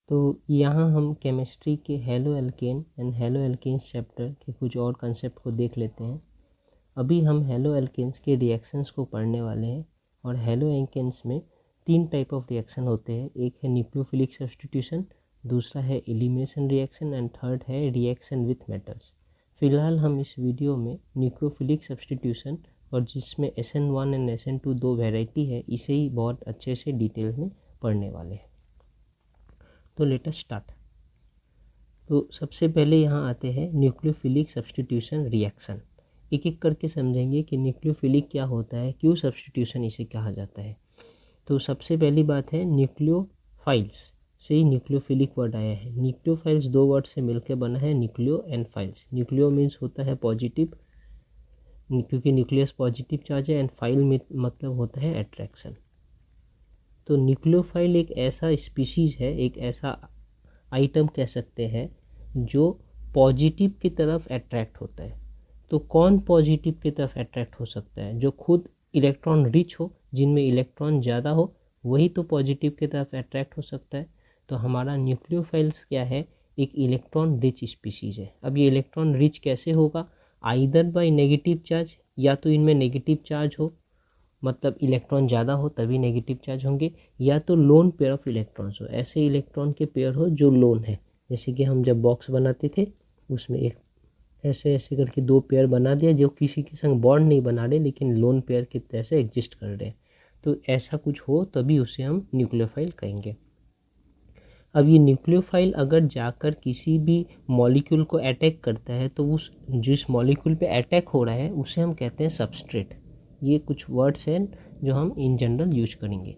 तो यहाँ हम केमिस्ट्री के haloalkane and haloalkanes chapter के कुछ और कंसेप्ट को देख लेते हैं। अभी हम हेलो एल्केन्स के रिएक्शंस को पढ़ने वाले हैं और हेलो एल्केन्स में 3 टाइप ऑफ रिएक्शन होते हैं। एक है न्यूक्लियोफिलिक सब्स्टिट्यूशन, दूसरा है एलिमिनेशन रिएक्शन एंड थर्ड है रिएक्शन विथ मेटल्स। फिलहाल हम इस वीडियो में न्यूक्लियोफिलिक सब्स्टिट्यूशन और जिसमें SN1 एंड SN2 दो वेराइटी है, इसे ही बहुत अच्छे से डिटेल में पढ़ने वाले हैं। तो लेट अस स्टार्ट। तो सबसे पहले यहाँ आते हैं न्यूक्लियोफिलिक सब्स्टिट्यूशन रिएक्शन। एक एक करके समझेंगे कि न्यूक्लियोफिलिक क्या होता है, क्यों सब्स्टिट्यूशन इसे कहा जाता है। तो सबसे पहली बात है न्यूक्लियोफाइल्स से ही न्यूक्लियोफिलिक वर्ड आया है। न्यूक्लियोफाइल्स दो वर्ड से मिलकर बना है, nucleo and files. Nucleo means होता है पॉजिटिव, क्योंकि न्यूक्लियस पॉजिटिव चार्ज है, एंड फाइल मतलब होता है अट्रैक्शन। तो न्यूक्लियोफाइल एक ऐसा स्पीशीज़ है, एक ऐसा आइटम कह सकते हैं जो पॉजिटिव की तरफ अट्रैक्ट होता है। तो कौन पॉजिटिव की तरफ अट्रैक्ट हो सकता है? जो खुद इलेक्ट्रॉन रिच हो, जिनमें इलेक्ट्रॉन ज़्यादा हो, वही तो पॉजिटिव की तरफ अट्रैक्ट हो सकता है। तो हमारा न्यूक्लियोफाइल्स क्या है? एक इलेक्ट्रॉन रिच स्पीशीज़ है। अब ये इलेक्ट्रॉन रिच कैसे होगा? आइदर बाय नेगेटिव चार्ज, या तो इनमें नेगेटिव चार्ज हो, मतलब इलेक्ट्रॉन ज़्यादा हो तभी नेगेटिव चार्ज होंगे, या तो लोन पेयर ऑफ इलेक्ट्रॉन्स हो, ऐसे इलेक्ट्रॉन के पेयर हो जो लोन है। जैसे कि हम जब बॉक्स बनाते थे उसमें एक ऐसे ऐसे करके दो पेयर बना दिया जो किसी के संग बॉन्ड नहीं बना रहे लेकिन लोन पेयर की तरह से एग्जिस्ट कर रहे हैं। तो ऐसा कुछ हो तभी उसे हम न्यूक्लियोफाइल कहेंगे। अब ये न्यूक्लियोफाइल अगर जाकर किसी भी मॉलिक्यूल को अटैक करता है तो उस जिस मॉलिक्यूल पे अटैक हो रहा है उसे हम कहते हैं सबस्ट्रेट। ये कुछ वर्ड्स हैं जो हम इन जनरल यूज करेंगे।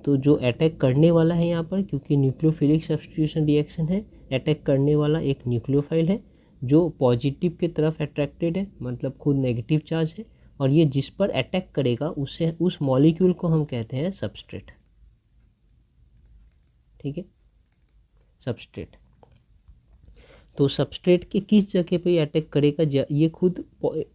तो जो अटैक करने वाला है यहाँ पर, क्योंकि न्यूक्लियोफिलिक सब्स्टिट्यूशन रिएक्शन है, अटैक करने वाला एक न्यूक्लियोफाइल है जो पॉजिटिव की तरफ अट्रैक्टेड है, मतलब खुद नेगेटिव चार्ज है, और ये जिस पर अटैक करेगा उसे उस मॉलिक्यूल को हम कहते हैं सबस्ट्रेट। ठीक है, सबस्ट्रेट। तो सबस्ट्रेट के किस जगह पे अटैक करेगा? ये खुद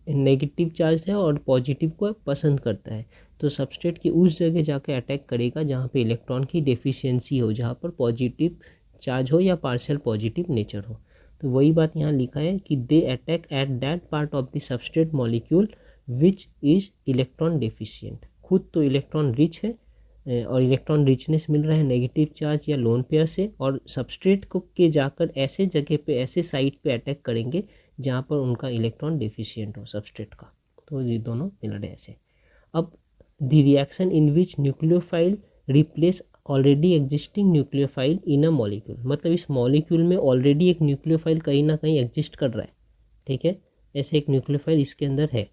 नेगेटिव चार्ज है और पॉजिटिव को पसंद करता है। तो सबस्ट्रेट की उस जगह जाकर अटैक करेगा जहाँ पे इलेक्ट्रॉन की डेफिशिएंसी हो, जहाँ पर पॉजिटिव चार्ज हो या पार्शियल पॉजिटिव नेचर हो। तो वही बात यहाँ लिखा है कि they attack at that part of the substrate molecule which is electron deficient. खुद तो इलेक्ट्रॉन रिच है और इलेक्ट्रॉन रिचनेस मिल रहा है नेगेटिव चार्ज या लोन पेयर से, और सबस्ट्रेट को के जाकर ऐसे जगह पे, ऐसे साइट पे अटैक करेंगे जहाँ पर उनका इलेक्ट्रॉन डेफिशिएंट हो सबस्ट्रेट का। तो ये दोनों मिल रहे ऐसे। अब the reaction in which nucleophile replace already existing nucleophile in a molecule, मतलब इस मॉलिक्यूल में ऑलरेडी एक न्यूक्लियोफाइल कहीं ना कहीं एग्जिस्ट कर रहा है। ठीक है, ऐसे एक न्यूक्लियोफाइल इसके अंदर है।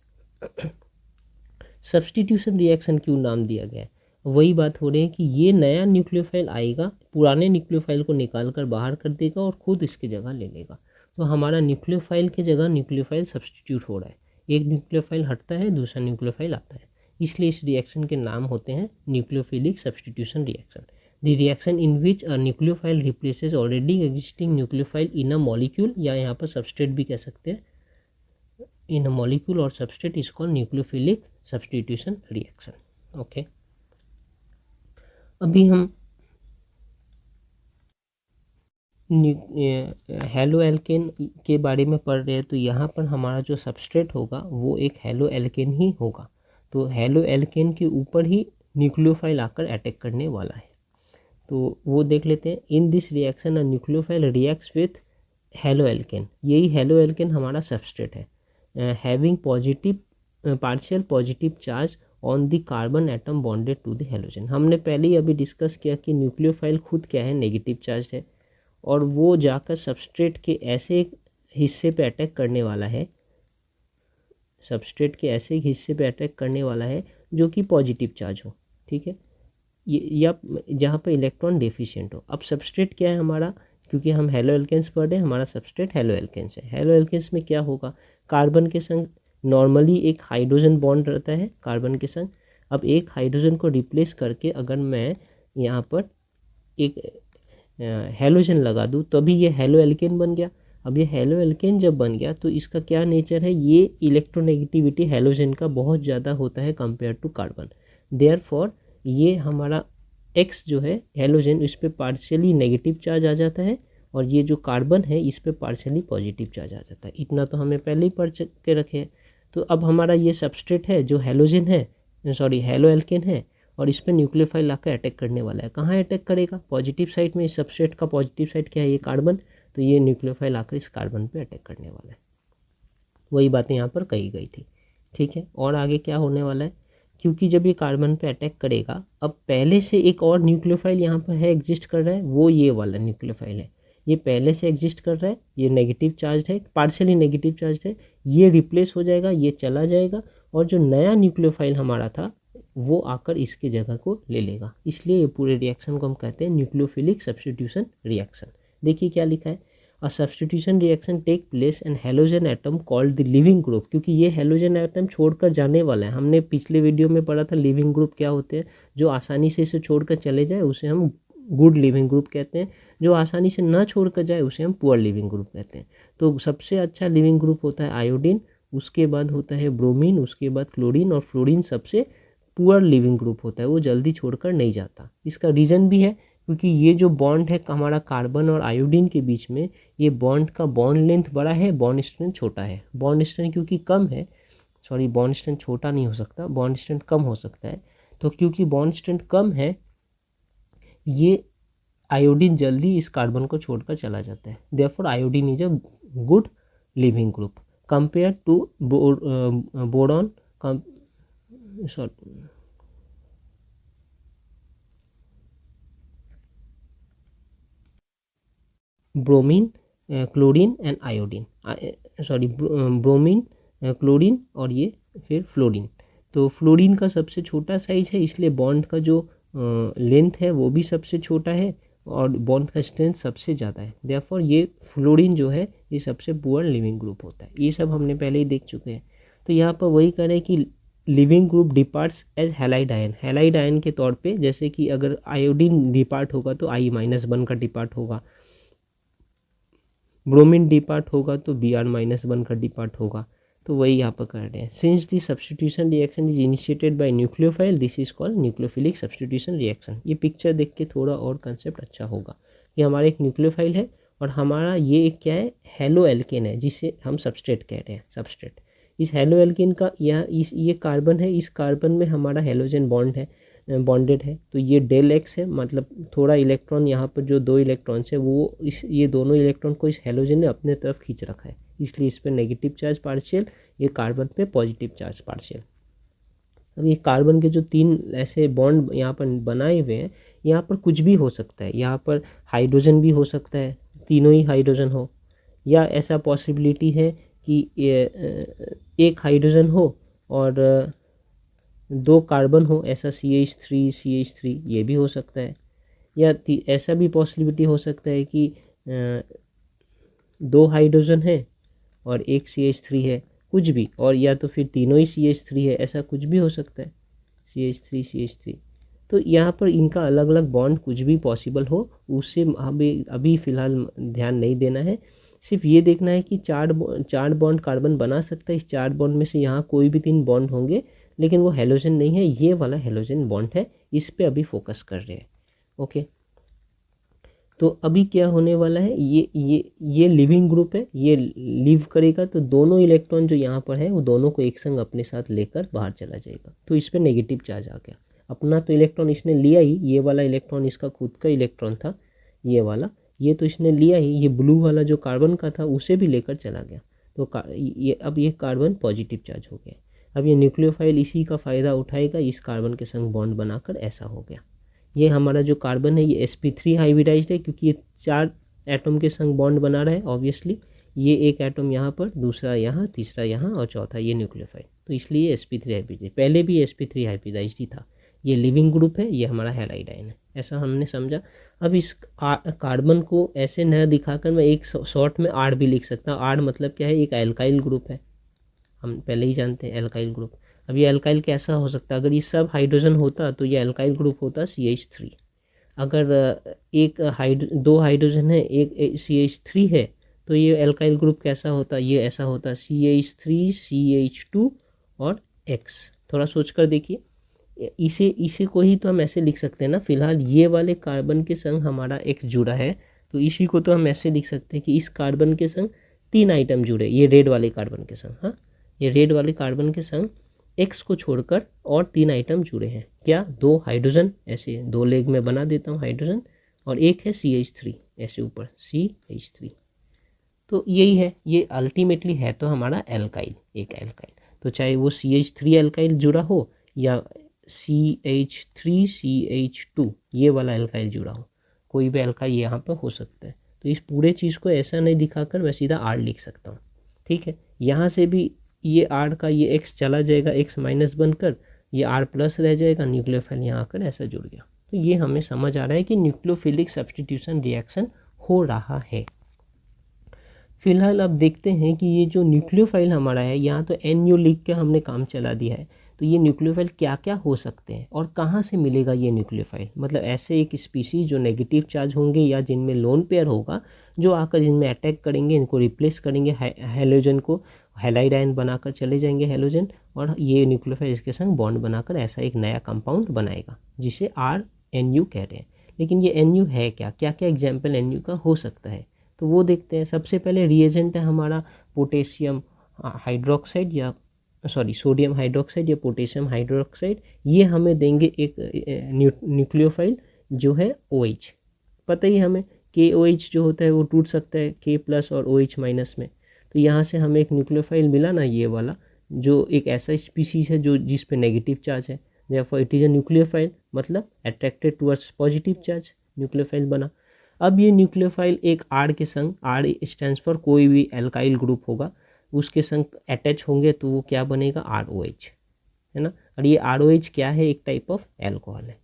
सब्स्टिट्यूशन रिएक्शन क्यों नाम दिया गया है? वही बात हो रही है कि ये नया न्यूक्लियोफाइल आएगा, पुराने न्यूक्लियोफाइल को निकाल कर बाहर कर देगा और खुद इसकी जगह ले लेगा। तो हमारा न्यूक्लियोफाइल की जगह न्यूक्लियोफाइल सब्स्टिट्यूट हो रहा है। एक न्यूक्लियोफाइल हटता है, दूसरा न्यूक्लियोफाइल आता है, इसलिए इस रिएक्शन के नाम होते हैं nucleophilic substitution reaction. The reaction in which a nucleophile replaces already existing nucleophile in a molecule, या यहाँ पर सबस्ट्रेट भी कह सकते हैं, इन अ मॉलिक्यूल और substrate is called nucleophilic substitution reaction. Okay, अभी हम हेलो एल्केन के बारे में पढ़ रहे हैं। तो यहाँ पर हमारा जो सबस्ट्रेट होगा वो एक हेलो एल्केन ही होगा। तो हेलो एल्केन के ऊपर ही न्यूक्लियोफाइल आकर अटैक करने वाला है। तो वो देख लेते हैं। In this reaction a nucleophile reacts with haloalkane, यही हेलो एल्केन हमारा सबस्ट्रेट है, having positive partial positive charge on the carbon atom bonded to the halogen. हमने पहले ही अभी डिस्कस किया कि न्यूक्लियोफाइल खुद क्या है, नेगेटिव चार्ज है, और वो जाकर सबस्ट्रेट के ऐसे हिस्से पे अटैक करने वाला है, सबस्ट्रेट के ऐसे हिस्से पे अटैक करने वाला है जो कि पॉजिटिव चार्ज हो। ठीक है, या जहाँ पर इलेक्ट्रॉन डेफिशिएंट हो। अब सबस्ट्रेट क्या है हमारा, क्योंकि हम हेलो एल्केन्स पढ़ रहे हैं, हमारा सबस्ट्रेट हेलो एल्केन्स है। हेलो एल्केन्स में क्या होगा, कार्बन के संग नॉर्मली एक हाइड्रोजन बॉन्ड रहता है कार्बन के संग। अब एक हाइड्रोजन को रिप्लेस करके अगर मैं यहाँ पर एक हेलोजन लगा दूँ तभी ये हेलो एल्केन बन गया। अब ये हेलो एल्केन जब बन गया तो इसका क्या नेचर है, ये इलेक्ट्रोनेगेटिविटी हेलोजन का बहुत ज़्यादा होता है कंपेयर टू कार्बन। देयरफॉर ये हमारा X जो है हेलोजन, इस पे पार्शियली नेगेटिव चार्ज आ जाता है और ये जो कार्बन है इस पे पार्शियली पॉजिटिव चार्ज आ जाता है। इतना तो हमें पहले ही पढ़ के रखे हैं। तो अब हमारा ये सबस्ट्रेट है जो हेलोजन है, सॉरी हेलो एल्केन है, और इस पर न्यूक्लियोफाइल आकर अटैक करने वाला है। कहाँ अटैक करेगा? पॉजिटिव साइड में। इस सबस्ट्रेट का पॉजिटिव साइड क्या है? ये कार्बन। तो ये न्यूक्लियोफाइल आकर इस कार्बन पे अटैक करने वाला है। वही बातें यहाँ पर कही गई थी, ठीक है। और आगे क्या होने वाला है, क्योंकि जब ये कार्बन पे अटैक करेगा, अब पहले से एक और न्यूक्लियोफाइल यहाँ पर है, एग्जिस्ट कर रहा है, वो ये वाला न्यूक्लियोफाइल है। ये पहले से एग्जिस्ट कर रहा है, ये नेगेटिव चार्ज है, पार्शियली नेगेटिव चार्ज है, ये रिप्लेस हो जाएगा, ये चला जाएगा, और जो नया न्यूक्लियोफाइल हमारा था वो आकर इसके जगह को ले लेगा। इसलिए ये पूरे रिएक्शन को हम कहते हैं न्यूक्लियोफिलिक सब्स्टिट्यूशन रिएक्शन। देखिए क्या लिखा है, a substitution reaction take place and halogen atom called the leaving group, क्योंकि ये हेलोजन एटम छोड़कर जाने वाला है। हमने पिछले वीडियो में पढ़ा था लिविंग ग्रुप क्या होते हैं। जो आसानी से इसे छोड़कर चले जाए उसे हम गुड लिविंग ग्रुप कहते हैं, जो आसानी से ना छोड़कर जाए उसे हम पुअर लिविंग ग्रुप कहते हैं। तो सबसे अच्छा लिविंग ग्रुप होता है आयोडीन, उसके बाद होता है ब्रोमीन, उसके बाद क्लोरीन, और फ्लोरीन सबसे पुअर लिविंग ग्रुप होता है, वो जल्दी छोड़कर नहीं जाता। इसका रीज़न भी है क्योंकि ये जो बॉन्ड है हमारा कार्बन और आयोडीन के बीच में, ये बॉन्ड का बॉन्ड लेंथ बड़ा है, बॉन्ड स्ट्रेंथ छोटा है। बॉन्ड स्ट्रेंथ क्योंकि कम है, सॉरी बॉन्ड स्ट्रेंथ छोटा नहीं हो सकता, बॉन्ड स्ट्रेंथ कम हो सकता है। तो क्योंकि बॉन्ड स्ट्रेंथ कम है, ये आयोडीन जल्दी इस कार्बन को छोड़कर चला जाता है। Therefore iodine is a good leaving group compare to boron, sorry bromine, chlorine and iodine, sorry bromine, chlorine और ये फिर फ्लोरीन। तो फ्लोरीन का सबसे छोटा साइज है, इसलिए बॉन्ड का जो लेंथ है वो भी सबसे छोटा है और बॉन्ड का स्ट्रेंथ सबसे ज़्यादा है। देयरफॉर ये फ्लोरीन जो है ये सबसे पुअर लिविंग ग्रुप होता है। ये सब हमने पहले ही देख चुके हैं। तो यहाँ पर वही कह रहे हैं कि leaving group departs as halide ion, halide ion के तौर पे, जैसे कि अगर आयोडीन डिपार्ट होगा तो I-1 का डिपार्ट होगा, ब्रोमीन डिपार्ट होगा तो Br-1 का डिपार्ट होगा। तो वही यहाँ पर कर रहे हैं। Since the substitution reaction is initiated by nucleophile, this is called nucleophilic substitution reaction. ये पिक्चर देख के थोड़ा और कंसेप्ट अच्छा होगा कि हमारा एक न्यूक्लियोफाइल है और हमारा ये एक क्या है, हेलो एल्केन है, जिसे हम सबस्ट्रेट कह रहे हैं। सबस्ट्रेट, इस हेलो एल्केन का ये कार्बन है, इस कार्बन में हमारा हेलोजन बॉन्ड है, बॉन्डेड है। तो ये डेल एक्स है, मतलब थोड़ा इलेक्ट्रॉन यहाँ पर जो 2 इलेक्ट्रॉन्स है वो ये दोनों इलेक्ट्रॉन को इस हेलोजन ने अपने तरफ खींच रखा है, इसलिए इस पर नेगेटिव चार्ज पार्शियल, ये कार्बन पे पॉजिटिव चार्ज पार्शियल। अब ये कार्बन के जो 3 ऐसे बॉन्ड यहाँ पर बनाए हुए हैं, यहाँ पर कुछ भी हो सकता है। यहाँ पर हाइड्रोजन भी हो सकता है, तीनों ही हाइड्रोजन हो, या ऐसा पॉसिबिलिटी है कि एक हाइड्रोजन हो और 2 कार्बन हो, ऐसा CH3 ये भी हो सकता है। या ऐसा भी पॉसिबिलिटी हो सकता है कि 2 हाइड्रोजन है और एक CH3 है, कुछ भी, और या तो फिर तीनों ही CH3 है, ऐसा कुछ भी हो सकता है, CH3। तो यहाँ पर इनका अलग अलग बॉन्ड कुछ भी पॉसिबल हो, उससे हमें अभी फ़िलहाल ध्यान नहीं देना है। सिर्फ ये देखना है कि 4 बॉन्ड कार्बन बना सकता है, इस 4 बॉन्ड में से यहाँ कोई भी 3 बॉन्ड होंगे, लेकिन वो हेलोजन नहीं है, ये वाला हेलोजन बॉन्ड है, इस पे अभी फोकस कर रहे हैं। ओके, तो अभी क्या होने वाला है, ये लिविंग ग्रुप है, ये लिव करेगा तो दोनों इलेक्ट्रॉन जो यहाँ पर है वो दोनों को एक संग अपने साथ लेकर बाहर चला जाएगा। तो इस पर नेगेटिव चार्ज आ गया। अपना तो इलेक्ट्रॉन इसने लिया ही, ये वाला इलेक्ट्रॉन इसका खुद का इलेक्ट्रॉन था, ये वाला, ये तो इसने लिया ही। ये ब्लू वाला जो कार्बन का था उसे भी लेकर चला गया। तो अब ये कार्बन पॉजिटिव चार्ज हो गया। अब ये न्यूक्लियोफाइल इसी का फ़ायदा उठाएगा, इस कार्बन के संग बॉन्ड बनाकर ऐसा हो गया। ये हमारा जो कार्बन है ये sp3 हाइब्रिडाइज्ड है, क्योंकि ये 4 एटम के संग बॉन्ड बना रहा है। ऑब्वियसली ये एक एटम यहाँ पर, दूसरा यहाँ, तीसरा यहाँ और चौथा ये न्यूक्लियोफाइल, तो इसलिए sp3 हाइब्रिडाइज्ड। पहले भी sp3 हाइब्रिडाइज्ड ही था। ये लिविंग ग्रुप है, ये हमारा हैलाइड आयन है, ऐसा हमने समझा। अब इस कार्बन को ऐसे न दिखाकर मैं एक शॉर्ट में आर भी लिख सकता हूँ। आर मतलब क्या है, एक एल्काइल ग्रुप है, हम पहले ही जानते हैं एल्काइल ग्रुप। अब ये एल्काइल कैसा हो सकता है, अगर ये सब हाइड्रोजन होता तो ये एल्काइल ग्रुप होता CH3। अगर दो हाइड्रोजन है, एक CH3 है, तो ये एल्काइल ग्रुप कैसा होता, ये ऐसा होता CH3 CH2 और X। थोड़ा सोच कर देखिए, इसे को ही तो हम ऐसे लिख सकते हैं ना, फिलहाल ये वाले कार्बन के संग हमारा एक्स जुड़ा है, तो इसी को तो हम ऐसे लिख सकते हैं कि इस कार्बन के संग 3 आइटम जुड़े, ये रेड वाले कार्बन के संग, हाँ ये रेड वाले कार्बन के संग एक्स को छोड़कर और 3 आइटम जुड़े हैं। क्या? 2 हाइड्रोजन, ऐसे 2 लेग में बना देता हूँ हाइड्रोजन, और एक है CH3 ऐसे ऊपर CH3। तो यही है, ये अल्टीमेटली है तो हमारा एल्काइल, एक एल्काइल। तो चाहे वो CH3 एल्काइल जुड़ा हो या CH3CH2 ये वाला एल्काइल जुड़ा हो, कोई भी एल्काइल यहाँ पर हो सकता है। तो इस पूरे चीज़ को ऐसा नहीं दिखाकर मैं सीधा R लिख सकता हूँ, ठीक है। यहाँ से भी ये R का ये X चला जाएगा, X माइनस बनकर ये R प्लस रह जाएगा, न्यूक्लियोफाइल यहाँ आकर ऐसा जुड़ गया। तो ये हमें समझ आ रहा है कि न्यूक्लियोफिलिक सब्स्टिट्यूशन रिएक्शन हो रहा है। फिलहाल अब देखते हैं कि ये जो न्यूक्लियोफाइल हमारा है, यहाँ तो NU लिख के हमने काम चला दिया है, तो ये न्यूक्लियोफाइल क्या क्या हो सकते हैं और कहाँ से मिलेगा ये न्यूक्लियोफाइल। मतलब ऐसे एक स्पीसीज जो नेगेटिव चार्ज होंगे या जिनमें लोन पेयर होगा, जो आकर इनमें अटैक करेंगे, इनको रिप्लेस करेंगे, हेलोजन को हैलाइड आयन बनाकर चले जाएंगे हेलोजन, और ये न्यूक्लियोफाइल इसके संग बॉन्ड बनाकर ऐसा एक नया कंपाउंड बनाएगा जिसे RNU कह रहे हैं। लेकिन ये NU है क्या, क्या क्या एग्जाम्पल NU का हो सकता है, तो वो देखते हैं। सबसे पहले रिएजेंट है हमारा पोटेशियम हाइड्रोक्साइड या सोडियम हाइड्रोक्साइड या पोटेशियम हाइड्रोक्साइड, ये हमें देंगे एक न्यूक्लियोफाइल जो है OH। पता ही हमें KOH जो होता है वो टूट सकता है K प्लस और OH माइनस में, तो यहाँ से हमें एक न्यूक्लियोफाइल मिला ना, ये वाला जो एक ऐसा स्पीसीज है जो जिस पे नेगेटिव चार्ज है, therefore it is a nucleophile, मतलब attracted towards positive charge, nucleophile बना। अब ये न्यूक्लियोफाइल एक R के संग, R स्टैंड्स फॉर कोई भी एल्काइल ग्रुप होगा, उसके संग अटैच होंगे तो वो क्या बनेगा, ROH, है ना। और ये ROH क्या है, एक टाइप ऑफ एल्कोहल है।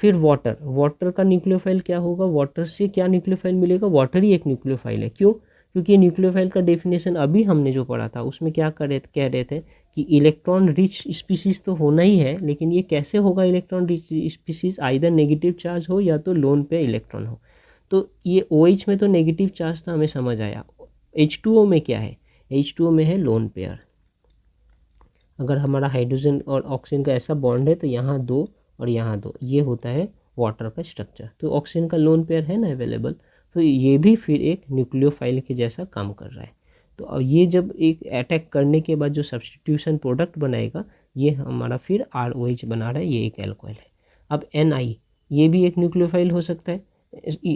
फिर वाटर का न्यूक्लियोफाइल क्या होगा, वाटर से क्या न्यूक्लियोफाइल मिलेगा, वाटर ही एक न्यूक्लियोफाइल है। क्यों? क्योंकि न्यूक्लियोफाइल का डेफिनेशन अभी हमने जो पढ़ा था उसमें क्या कह रहे थे कि इलेक्ट्रॉन रिच स्पीसीज तो होना ही है, लेकिन ये कैसे होगा electron rich species, either negative charge हो या तो लोन पे इलेक्ट्रॉन हो। तो ये OH में तो नेगेटिव चार्ज था, हमें समझ आया। H2O में क्या है, H2O में है लोन पेयर। अगर हमारा हाइड्रोजन और ऑक्सीजन का ऐसा बॉन्ड है तो यहाँ 2 और यहाँ 2, ये होता है वाटर का स्ट्रक्चर। तो ऑक्सीजन का लोन पेयर है ना अवेलेबल, तो ये भी फिर एक न्यूक्लियोफाइल के जैसा काम कर रहा है। तो अब ये जब एक अटैक करने के बाद जो सब्स्टिट्यूशन प्रोडक्ट बनाएगा, ये हमारा फिर ROH बना रहा है, ये एक एल्कोहल है। अब NI, ये भी एक न्यूक्लियोफाइल हो सकता है,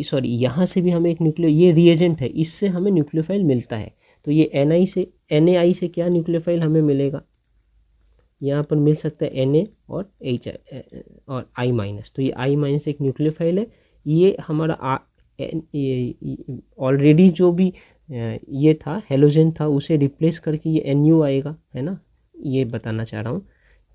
सॉरी यहाँ से भी हमें एक ये रिएजेंट है, इससे हमें न्यूक्लियोफाइल मिलता है। तो ये NAI से क्या न्यूक्लियोफाइल हमें मिलेगा, यहाँ पर मिल सकता है Na और H और I माइनस। तो ये I माइनस एक न्यूक्लियोफाइल है। ये हमारा ऑलरेडी जो भी ये था हेलोजन था, उसे रिप्लेस करके ये NU आएगा, है ना। ये बताना चाह रहा हूँ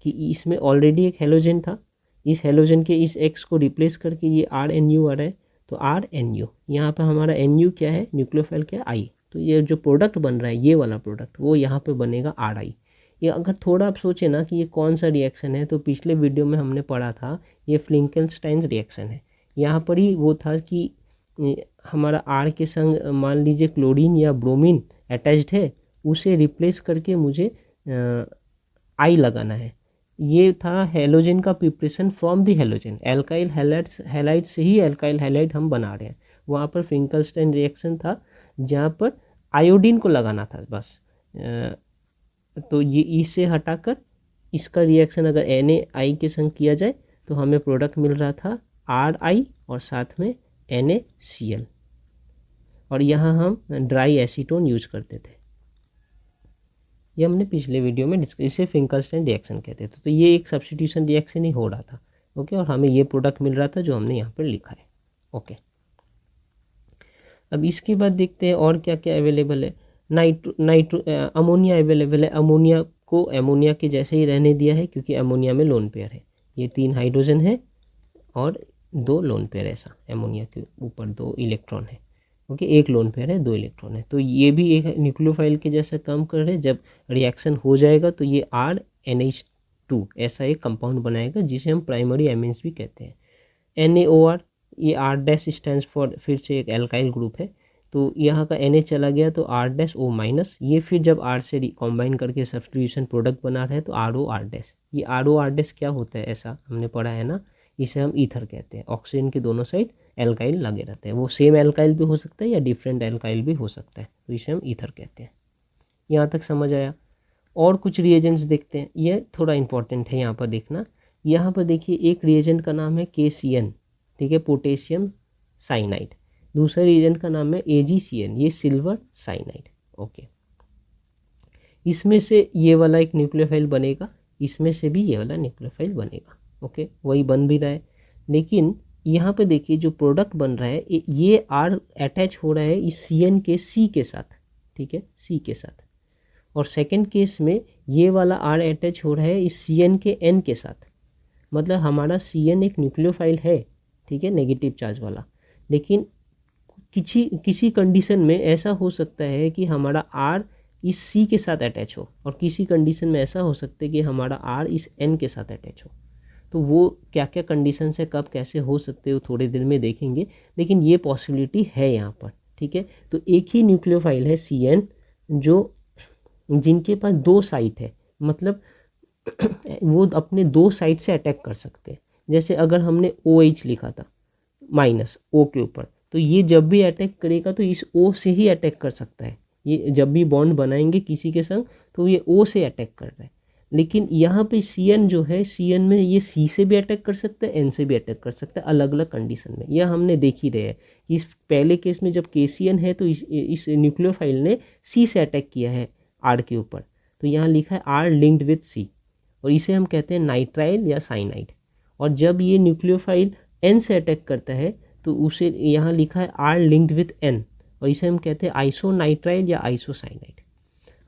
कि इसमें ऑलरेडी एक हेलोजन था, इस हेलोजन के इस X को रिप्लेस करके ये RNU आ रहा है, तो RNU यहाँ पर हमारा NU क्या है, न्यूक्लियोफाइल क्या है, I। तो ये जो प्रोडक्ट बन रहा है ये वाला प्रोडक्ट, वो यहाँ पे बनेगा RI। ये अगर थोड़ा आप सोचें ना कि ये कौन सा रिएक्शन है, तो पिछले वीडियो में हमने पढ़ा था ये फ्लिंकेनस्टाइन रिएक्शन है। यहाँ पर ही वो था कि हमारा R के संग मान लीजिए क्लोरीन या ब्रोमीन अटैच्ड है, उसे रिप्लेस करके मुझे I लगाना है। ये था हेलोजन का preparation from the halogen, alkyl halide से ही एल्काइल हैलाइड हम बना रहे हैं। वहाँ पर फ्लिंकेनस्टाइन रिएक्शन था जहाँ पर आयोडीन को लगाना था बस। तो ये इसे हटाकर इसका रिएक्शन अगर NaI के संग किया जाए तो हमें प्रोडक्ट मिल रहा था RI और साथ में NaCl, और यहाँ हम ड्राई एसीटोन यूज करते थे। ये हमने पिछले वीडियो में डिस्कस, इसे फ्लिंकेनस्टाइन रिएक्शन कहते थे। तो ये एक सब्स्टिट्यूशन रिएक्शन ही हो रहा था, ओके, और हमें ये प्रोडक्ट मिल रहा था जो हमने यहाँ पर लिखा है, ओके। अब इसके बाद देखते हैं और क्या क्या अवेलेबल है। अमोनिया अवेलेबल है। अमोनिया को अमोनिया के जैसे ही रहने दिया है क्योंकि अमोनिया में लोन पेयर है, ये 3 हाइड्रोजन है और 2 लोन पेयर, ऐसा अमोनिया के ऊपर 2 इलेक्ट्रॉन है, ओके, 1 लोन पेयर है, 2 इलेक्ट्रॉन है। तो ये भी एक न्यूक्लियोफाइल के जैसा काम कर रहे हैं। जब रिएक्शन हो जाएगा तो ये RNH2 ऐसा एक कंपाउंड बनाएगा जिसे हम प्राइमरी एमिन्स भी कहते हैं। NaOR, ये R- स्टैंड्स फॉर, फिर से एक एल्काइल ग्रुप है। तो यहाँ का Na चला गया तो R-O-, ये फिर जब R से कंबाइन करके सब्स्टिट्यूशन प्रोडक्ट बना रहे हैं तो RO-R-, ये RO_R- क्या होता है, ऐसा हमने पढ़ा है ना, इसे हम ईथर कहते हैं। ऑक्सीजन के दोनों साइड एल्काइल लगे रहते हैं, वो सेम एल्काइल भी हो सकता है या डिफरेंट एल्काइल भी हो सकता है, तो इसे हम ईथर कहते हैं। यहाँ तक समझ आया। और कुछ रिएजेंट्स देखते हैं, ये थोड़ा इंपॉर्टेंट है यहाँ पर देखना। यहाँ पर देखिए एक रिएजेंट का नाम है KCN, ठीक है, पोटेशियम साइनाइड। दूसरे रिएजेंट का नाम है AgCN, ये सिल्वर साइनाइड। ओके, इसमें से ये वाला एक न्यूक्लियोफाइल बनेगा, इसमें से भी ये वाला न्यूक्लियोफाइल बनेगा। ओके, वही बन भी रहा है, लेकिन यहाँ पे देखिए जो प्रोडक्ट बन रहा है ये R अटैच हो रहा है इस CN के C के साथ, ठीक है, C के साथ। और सेकंड केस में ये वाला R अटैच हो रहा है इस CN के N के साथ। मतलब हमारा CN एक न्यूक्लियोफाइल है, ठीक है, नेगेटिव चार्ज वाला, लेकिन किसी कंडीशन में ऐसा हो सकता है कि हमारा R इस C के साथ अटैच हो, और किसी कंडीशन में ऐसा हो सकता है कि हमारा R इस N के साथ अटैच हो। तो वो क्या क्या कंडीशन से कब कैसे हो सकते हो थोड़ी देर में देखेंगे, लेकिन ये पॉसिबिलिटी है यहाँ पर, ठीक है। तो एक ही न्यूक्लियोफाइल है CN जो जिनके पास दो साइट है, मतलब वो अपने दो साइड से अटैक कर सकते हैं। जैसे अगर हमने OH लिखा था माइनस O के ऊपर, तो ये जब भी अटैक करेगा तो इस O से ही अटैक कर सकता है। ये जब भी बॉन्ड बनाएंगे किसी के संग तो ये O से अटैक कर रहा है। लेकिन यहाँ पे CN जो है, CN में ये C से भी अटैक कर सकता है, N से भी अटैक कर सकता है, अलग अलग कंडीशन में। यह हमने देख ही रहे हैं कि इस पहले केस में जब KCN है तो इस न्यूक्लियोफाइल ने C से अटैक किया है R के ऊपर, तो यहाँ लिखा है R लिंक्ड विथ C, और इसे हम कहते हैं नाइट्राइल या साइनाइड। और जब ये न्यूक्लियोफाइल N से अटैक करता है तो उसे यहाँ लिखा है R लिंक्ड विथ N, और इसे हम कहते हैं आइसोनाइट्राइल या आइसोसाइनाइड।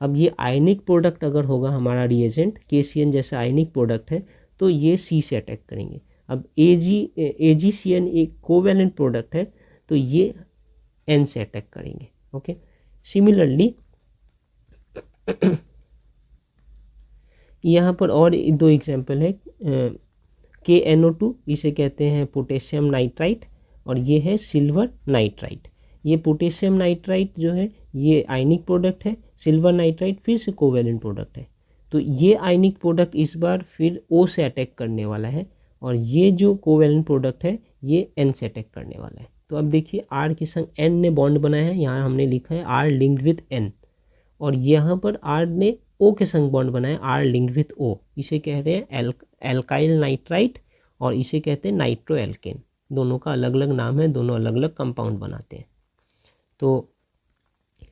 अब ये आयनिक प्रोडक्ट अगर होगा हमारा रिएजेंट, KCN जैसा आयनिक प्रोडक्ट है, तो ये C से अटैक करेंगे। अब AgCN एक कोवैलेंट प्रोडक्ट है, तो ये N से अटैक करेंगे। ओके, सिमिलरली यहाँ पर और दो एग्जाम्पल है। KNO2, इसे कहते हैं पोटेशियम नाइट्राइट, और ये है सिल्वर नाइट्राइट। ये पोटेशियम नाइट्राइट जो है ये आयनिक प्रोडक्ट है, सिल्वर नाइट्राइट फिर से कोवैलेंट प्रोडक्ट है। तो ये आयनिक प्रोडक्ट इस बार फिर O से अटैक करने वाला है, और ये जो कोवैलेंट प्रोडक्ट है ये N से अटैक करने वाला है। तो अब देखिए R के संग N ने बॉन्ड बनाया है, यहाँ हमने लिखा है R लिंक्ड विथ N, और यहाँ पर R ने O के संग बॉन्ड बनाया R लिंक्ड विथ O। इसे कह रहे हैं एल्काइल नाइट्राइट, और इसे कहते हैं नाइट्रो एल्केन। दोनों का अलग अलग नाम है, दोनों अलग अलग कंपाउंड बनाते हैं। तो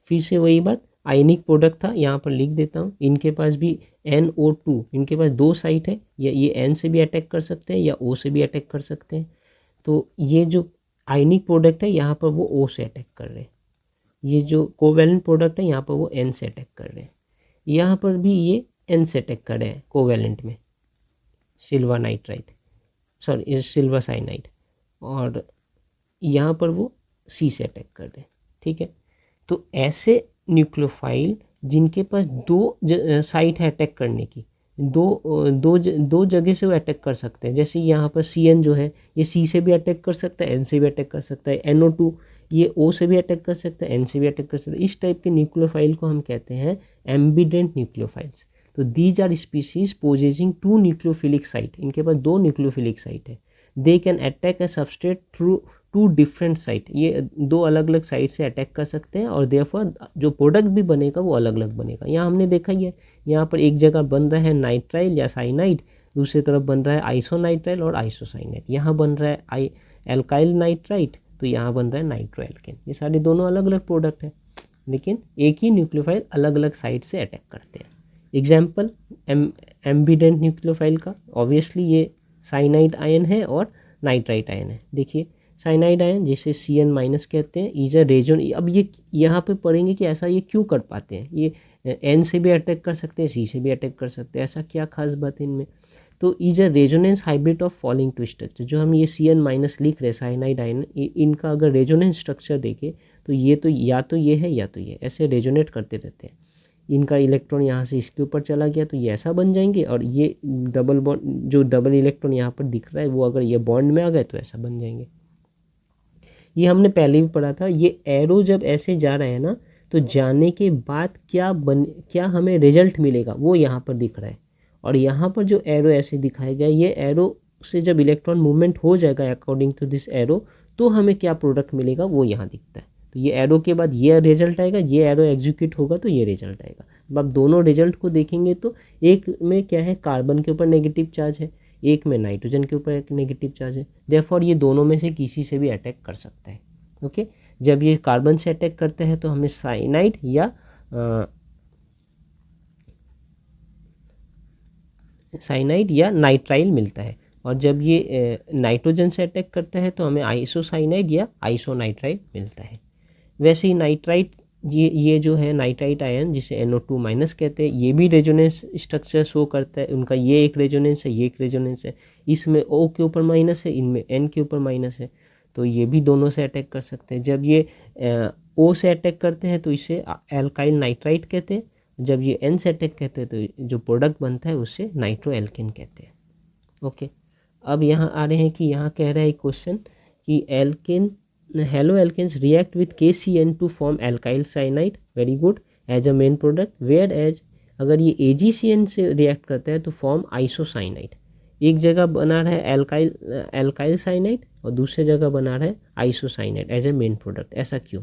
फिर से वही बात, आयनिक प्रोडक्ट था, यहाँ पर लिख देता हूँ। इनके पास भी NO2, इनके पास दो साइट है, या ये N से भी अटैक कर सकते हैं या O से भी अटैक कर सकते हैं। तो ये जो आयनिक प्रोडक्ट है यहाँ पर वो O से अटैक कर रहे हैं, ये जो कोवैलेंट प्रोडक्ट है यहाँ पर वो N से अटैक कर रहे हैं। यहाँ पर भी ये N से अटैक कर रहे हैं कोवैलेंट में, silver nitrite, sorry silver cyanide, और यहाँ पर वो C से अटैक कर रहे हैं, ठीक है। तो ऐसे न्यूक्लियोफाइल जिनके पास दो साइट है अटैक करने की, दो जगह से वो अटैक कर सकते हैं। जैसे यहाँ पर CN जो है ये C से भी अटैक कर सकता है, N से भी अटैक कर सकता है। NO2 ये O से भी अटैक कर सकता है, N से भी अटैक कर सकता है। इस टाइप के न्यूक्लियोफाइल को हम कहते हैं एम्बिडेंट न्यूक्लियोफाइल्स। तो these are species possessing two nucleophilic site, इनके पास दो न्यूक्लियोफिलिक साइट है। They can attack a substrate through two different site, ये दो अलग अलग साइट से अटैक कर सकते हैं, और देयरफॉर जो प्रोडक्ट भी बनेगा वो अलग अलग बनेगा। यहाँ हमने देखा ही है, यहाँ पर एक जगह बन रहा है नाइट्राइल या साइनाइड, दूसरी तरफ बन रहा है आइसोनाइट्राइल और आइसोसाइनाइड। यहाँ बन रहा है एल्काइल नाइट्राइट, तो यहाँ बन रहा है नाइट्रो एल्केन। ये सारे दोनों अलग अलग प्रोडक्ट हैं, लेकिन एक ही न्यूक्लियोफाइल अलग अलग साइट से अटैक करते हैं। एग्जाम्पल एम्बिडेंट न्यूक्लियोफाइल का, ऑब्वियसली ये साइनाइड आयन है और नाइट्राइट आयन है। देखिए साइनाइड आयन जिसे CN माइनस कहते हैं, इज अ रेजोन। अब ये यहाँ पे पढ़ेंगे कि ऐसा ये क्यों कर पाते हैं, ये N से भी अटैक कर सकते हैं, C से भी अटैक कर सकते हैं, ऐसा क्या खास बात है इनमें। तो is a resonance hybrid of following two structure, जो हम ये CN माइनस लिख रहे हैं साइनाइड आयन, इनका अगर रेजोनेंस स्ट्रक्चर देखें तो ये तो या तो ये है या तो ये, ऐसे रेजोनेट करते रहते हैं। इनका इलेक्ट्रॉन यहाँ से इसके ऊपर चला गया तो ये ऐसा बन जाएंगे, और ये डबल बॉन्ड, जो डबल इलेक्ट्रॉन यहाँ पर दिख रहा है वो अगर ये बॉन्ड में आ गए तो ऐसा बन जाएंगे। ये हमने पहले भी पढ़ा था। ये एरो जब ऐसे जा रहा है ना, तो जाने के बाद क्या हमें रिजल्ट मिलेगा वो यहाँ पर दिख रहा है, और यहाँ पर जो एरो ऐसे दिखाया गया, ये एरो से जब इलेक्ट्रॉन मूवमेंट हो जाएगा अकॉर्डिंग टू दिस एरो, तो हमें क्या प्रोडक्ट मिलेगा वो यहाँ दिखता है। तो ये एरो के बाद ये रिजल्ट आएगा, ये एरो एग्जीक्यूट होगा तो ये रिजल्ट आएगा। अब आप दोनों रिजल्ट को देखेंगे तो एक में क्या है, कार्बन के ऊपर नेगेटिव चार्ज है, एक में नाइट्रोजन के ऊपर एक नेगेटिव चार्ज है। देयरफॉर ये दोनों में से किसी से भी अटैक कर सकता है। ओके, जब ये कार्बन से अटैक करते हैं तो हमें साइनाइड या नाइट्राइल मिलता है, और जब ये नाइट्रोजन से अटैक करता है तो हमें आइसोसाइनाइड या आइसोनाइट्राइल मिलता है। वैसे ही नाइट्राइट, ये जो है नाइट्राइट आयन जिसे NO2- कहते हैं, ये भी रेजोनेंस स्ट्रक्चर शो करता है। उनका ये एक रेजोनेंस है, ये एक रेजोनेंस है। इसमें O के ऊपर माइनस है, इनमें N के ऊपर माइनस है, तो ये भी दोनों से अटैक कर सकते हैं। जब ये O से अटैक करते हैं तो इसे एल्काइल नाइट्राइट कहते हैं, जब ये N से अटैक कहते हैं तो जो प्रोडक्ट बनता है उससे नाइट्रो एल्केन कहते हैं। ओके, अब यहाँ आ रहे हैं कि यहाँ कह रहा है क्वेश्चन कि alkane halo alkanes react with KCN to form alkyl cyanide, very good, as a main product, whereas अगर ये AgCN से रिएक्ट करता है तो फॉर्म आइसोसाइनाइड। एक जगह बना रहा है एल्काइल साइनाइड और दूसरी जगह बना रहा है isocyanide as a main product. ऐसा क्यों?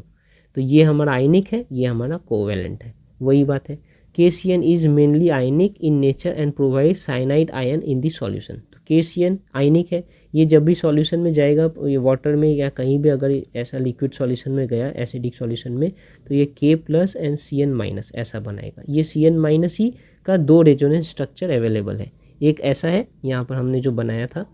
तो ये हमारा आयनिक है, ये हमारा कोवेलेंट है। वही बात है, KCN is mainly ionic in nature and provide cyanide ion in the solution. तो KCN आयनिक है, ये जब भी सॉल्यूशन में जाएगा, ये वाटर में या कहीं भी अगर ऐसा लिक्विड सॉल्यूशन में गया, एसिडिक सॉल्यूशन में, तो ये K+ एंड CN- ऐसा बनाएगा। ये CN- ही का दो रेजोनेंस स्ट्रक्चर अवेलेबल है। एक ऐसा है, यहाँ पर हमने जो बनाया था,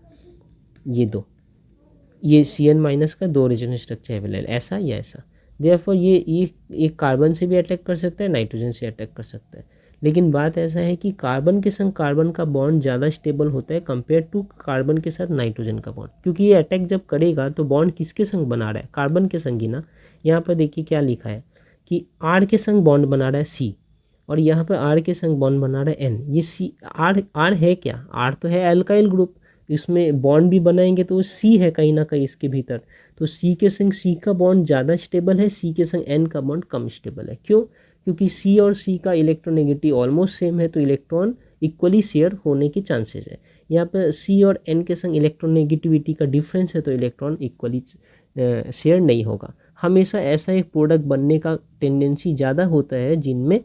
ये CN- का दो रेजोनेंस स्ट्रक्चर अवेलेबल, ऐसा या ऐसा। देयरफॉर ये कार्बन से भी अटैक कर सकता है, नाइट्रोजन से अटैक कर सकता है। लेकिन बात ऐसा है कि कार्बन के संग कार्बन का बॉन्ड ज़्यादा स्टेबल होता है कंपेयर टू कार्बन के साथ नाइट्रोजन का बॉन्ड, क्योंकि ये अटैक जब करेगा तो बॉन्ड किसके संग बना रहा है, कार्बन के संग ही ना। यहाँ पर देखिए क्या लिखा है कि R के संग बॉन्ड बना रहा है C, और यहाँ पर R के संग बॉन्ड बना रहा है N। ये R है क्या? R तो है एल्काइल ग्रुप, इसमें बॉन्ड भी बनाएंगे तो C है कहीं ना कहीं इसके भीतर। तो C के संग C का बॉन्ड ज़्यादा स्टेबल है, C के संग N का बॉन्ड कम स्टेबल है। क्यों? क्योंकि C और C का इलेक्ट्रोनेगेटिव ऑलमोस्ट सेम है, तो इलेक्ट्रॉन इक्वली शेयर होने की चांसेस है। यहाँ पर C और N के संग इलेक्ट्रोनेगेटिविटी का डिफरेंस है, तो इलेक्ट्रॉन इक्वली शेयर नहीं होगा। हमेशा ऐसा एक प्रोडक्ट बनने का टेंडेंसी ज़्यादा होता है जिनमें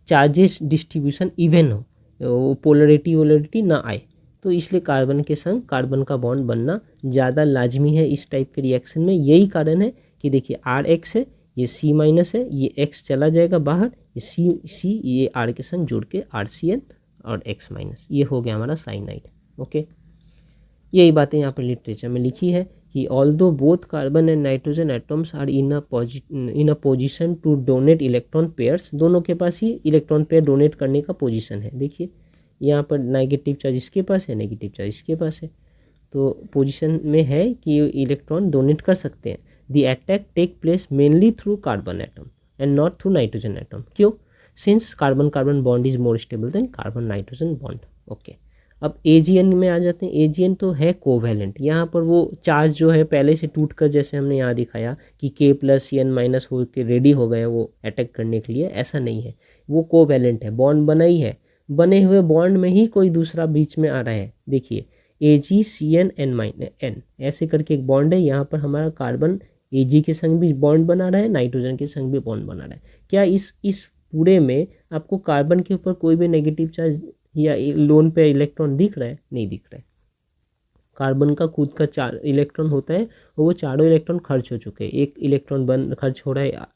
चार्जेस डिस्ट्रीब्यूशन इवन हो, वो पोलरिटी ना आए। तो इसलिए कार्बन के संग कार्बन का बॉन्ड बनना ज़्यादा लाजमी है इस टाइप के रिएक्शन में। यही कारण है कि देखिए RX है, ये C- है, ये X चला जाएगा बाहर, ये C ये R के संग जुड़ के RCN और X-, ये हो गया हमारा साइनाइड। ओके, यही बातें यहाँ पर लिटरेचर में लिखी है कि although both carbon and nitrogen atoms are in a position to donate electron pairs, दोनों के पास ही इलेक्ट्रॉन पेयर डोनेट करने का पोजीशन है। देखिए यहाँ पर नेगेटिव चार्ज इसके पास है, नेगेटिव चार्ज इसके पास है, तो पोजीशन में है कि इलेक्ट्रॉन डोनेट कर सकते हैं। The attack take place mainly through carbon atom and not through nitrogen atom. क्यों? Since carbon carbon bond is more stable than carbon nitrogen bond. Okay, अब AgN में आ जाते हैं। AgN तो है कोवैलेंट, यहाँ पर वो चार्ज जो है पहले से टूट कर, जैसे हमने यहाँ दिखाया कि K+ CN- हो के रेडी हो गए वो अटैक करने के लिए, ऐसा नहीं है। वो कोवैलेंट है, बॉन्ड बना ही है, बने हुए बॉन्ड में ही कोई दूसरा बीच में आ रहा है। देखिए AgCN- ऐसे करके एक बॉन्ड है, यहाँ पर हमारा कार्बन Ag के संग भी बॉन्ड बना रहा है, नाइट्रोजन के संग भी बॉन्ड बना रहा है। क्या इस पूरे में आपको कार्बन के ऊपर कोई भी नेगेटिव चार्ज या लोन पे इलेक्ट्रॉन दिख रहा है? नहीं दिख रहा है। कार्बन का खुद का 4 इलेक्ट्रॉन होता है और वो चारों इलेक्ट्रॉन खर्च हो चुके हैं। एक इलेक्ट्रॉन खर्च हो रहा है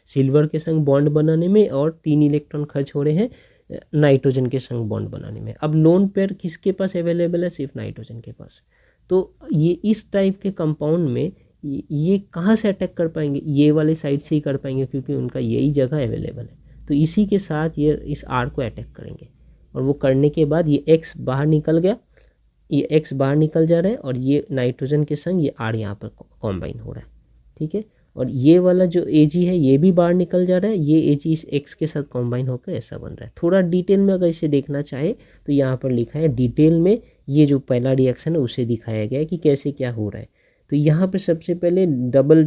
सिल्वर के संग बॉन्ड बनाने में, और 3 इलेक्ट्रॉन खर्च हो रहे हैं नाइट्रोजन के संग बॉन्ड बनाने में। अब लोन पेयर किसके पास अवेलेबल है? सिर्फ नाइट्रोजन के पास। तो ये इस टाइप के कंपाउंड में ये कहाँ से अटैक कर पाएंगे? ये वाले साइड से ही कर पाएंगे, क्योंकि उनका यही जगह अवेलेबल है। तो इसी के साथ ये इस R को अटैक करेंगे, और वो करने के बाद ये X बाहर निकल गया, ये X बाहर निकल जा रहा है, और ये नाइट्रोजन के संग ये R यहाँ पर कॉम्बाइन हो रहा है। ठीक है, और ये वाला जो Ag है ये भी बाहर निकल जा रहा है, ये Ag इस X के साथ कॉम्बाइन होकर ऐसा बन रहा है। थोड़ा डिटेल में अगर इसे देखना चाहे तो यहाँ पर लिखा है डिटेल में, ये जो पहला रिएक्शन है उसे दिखाया गया है कि कैसे क्या हो रहा है। तो यहाँ पर सबसे पहले डबल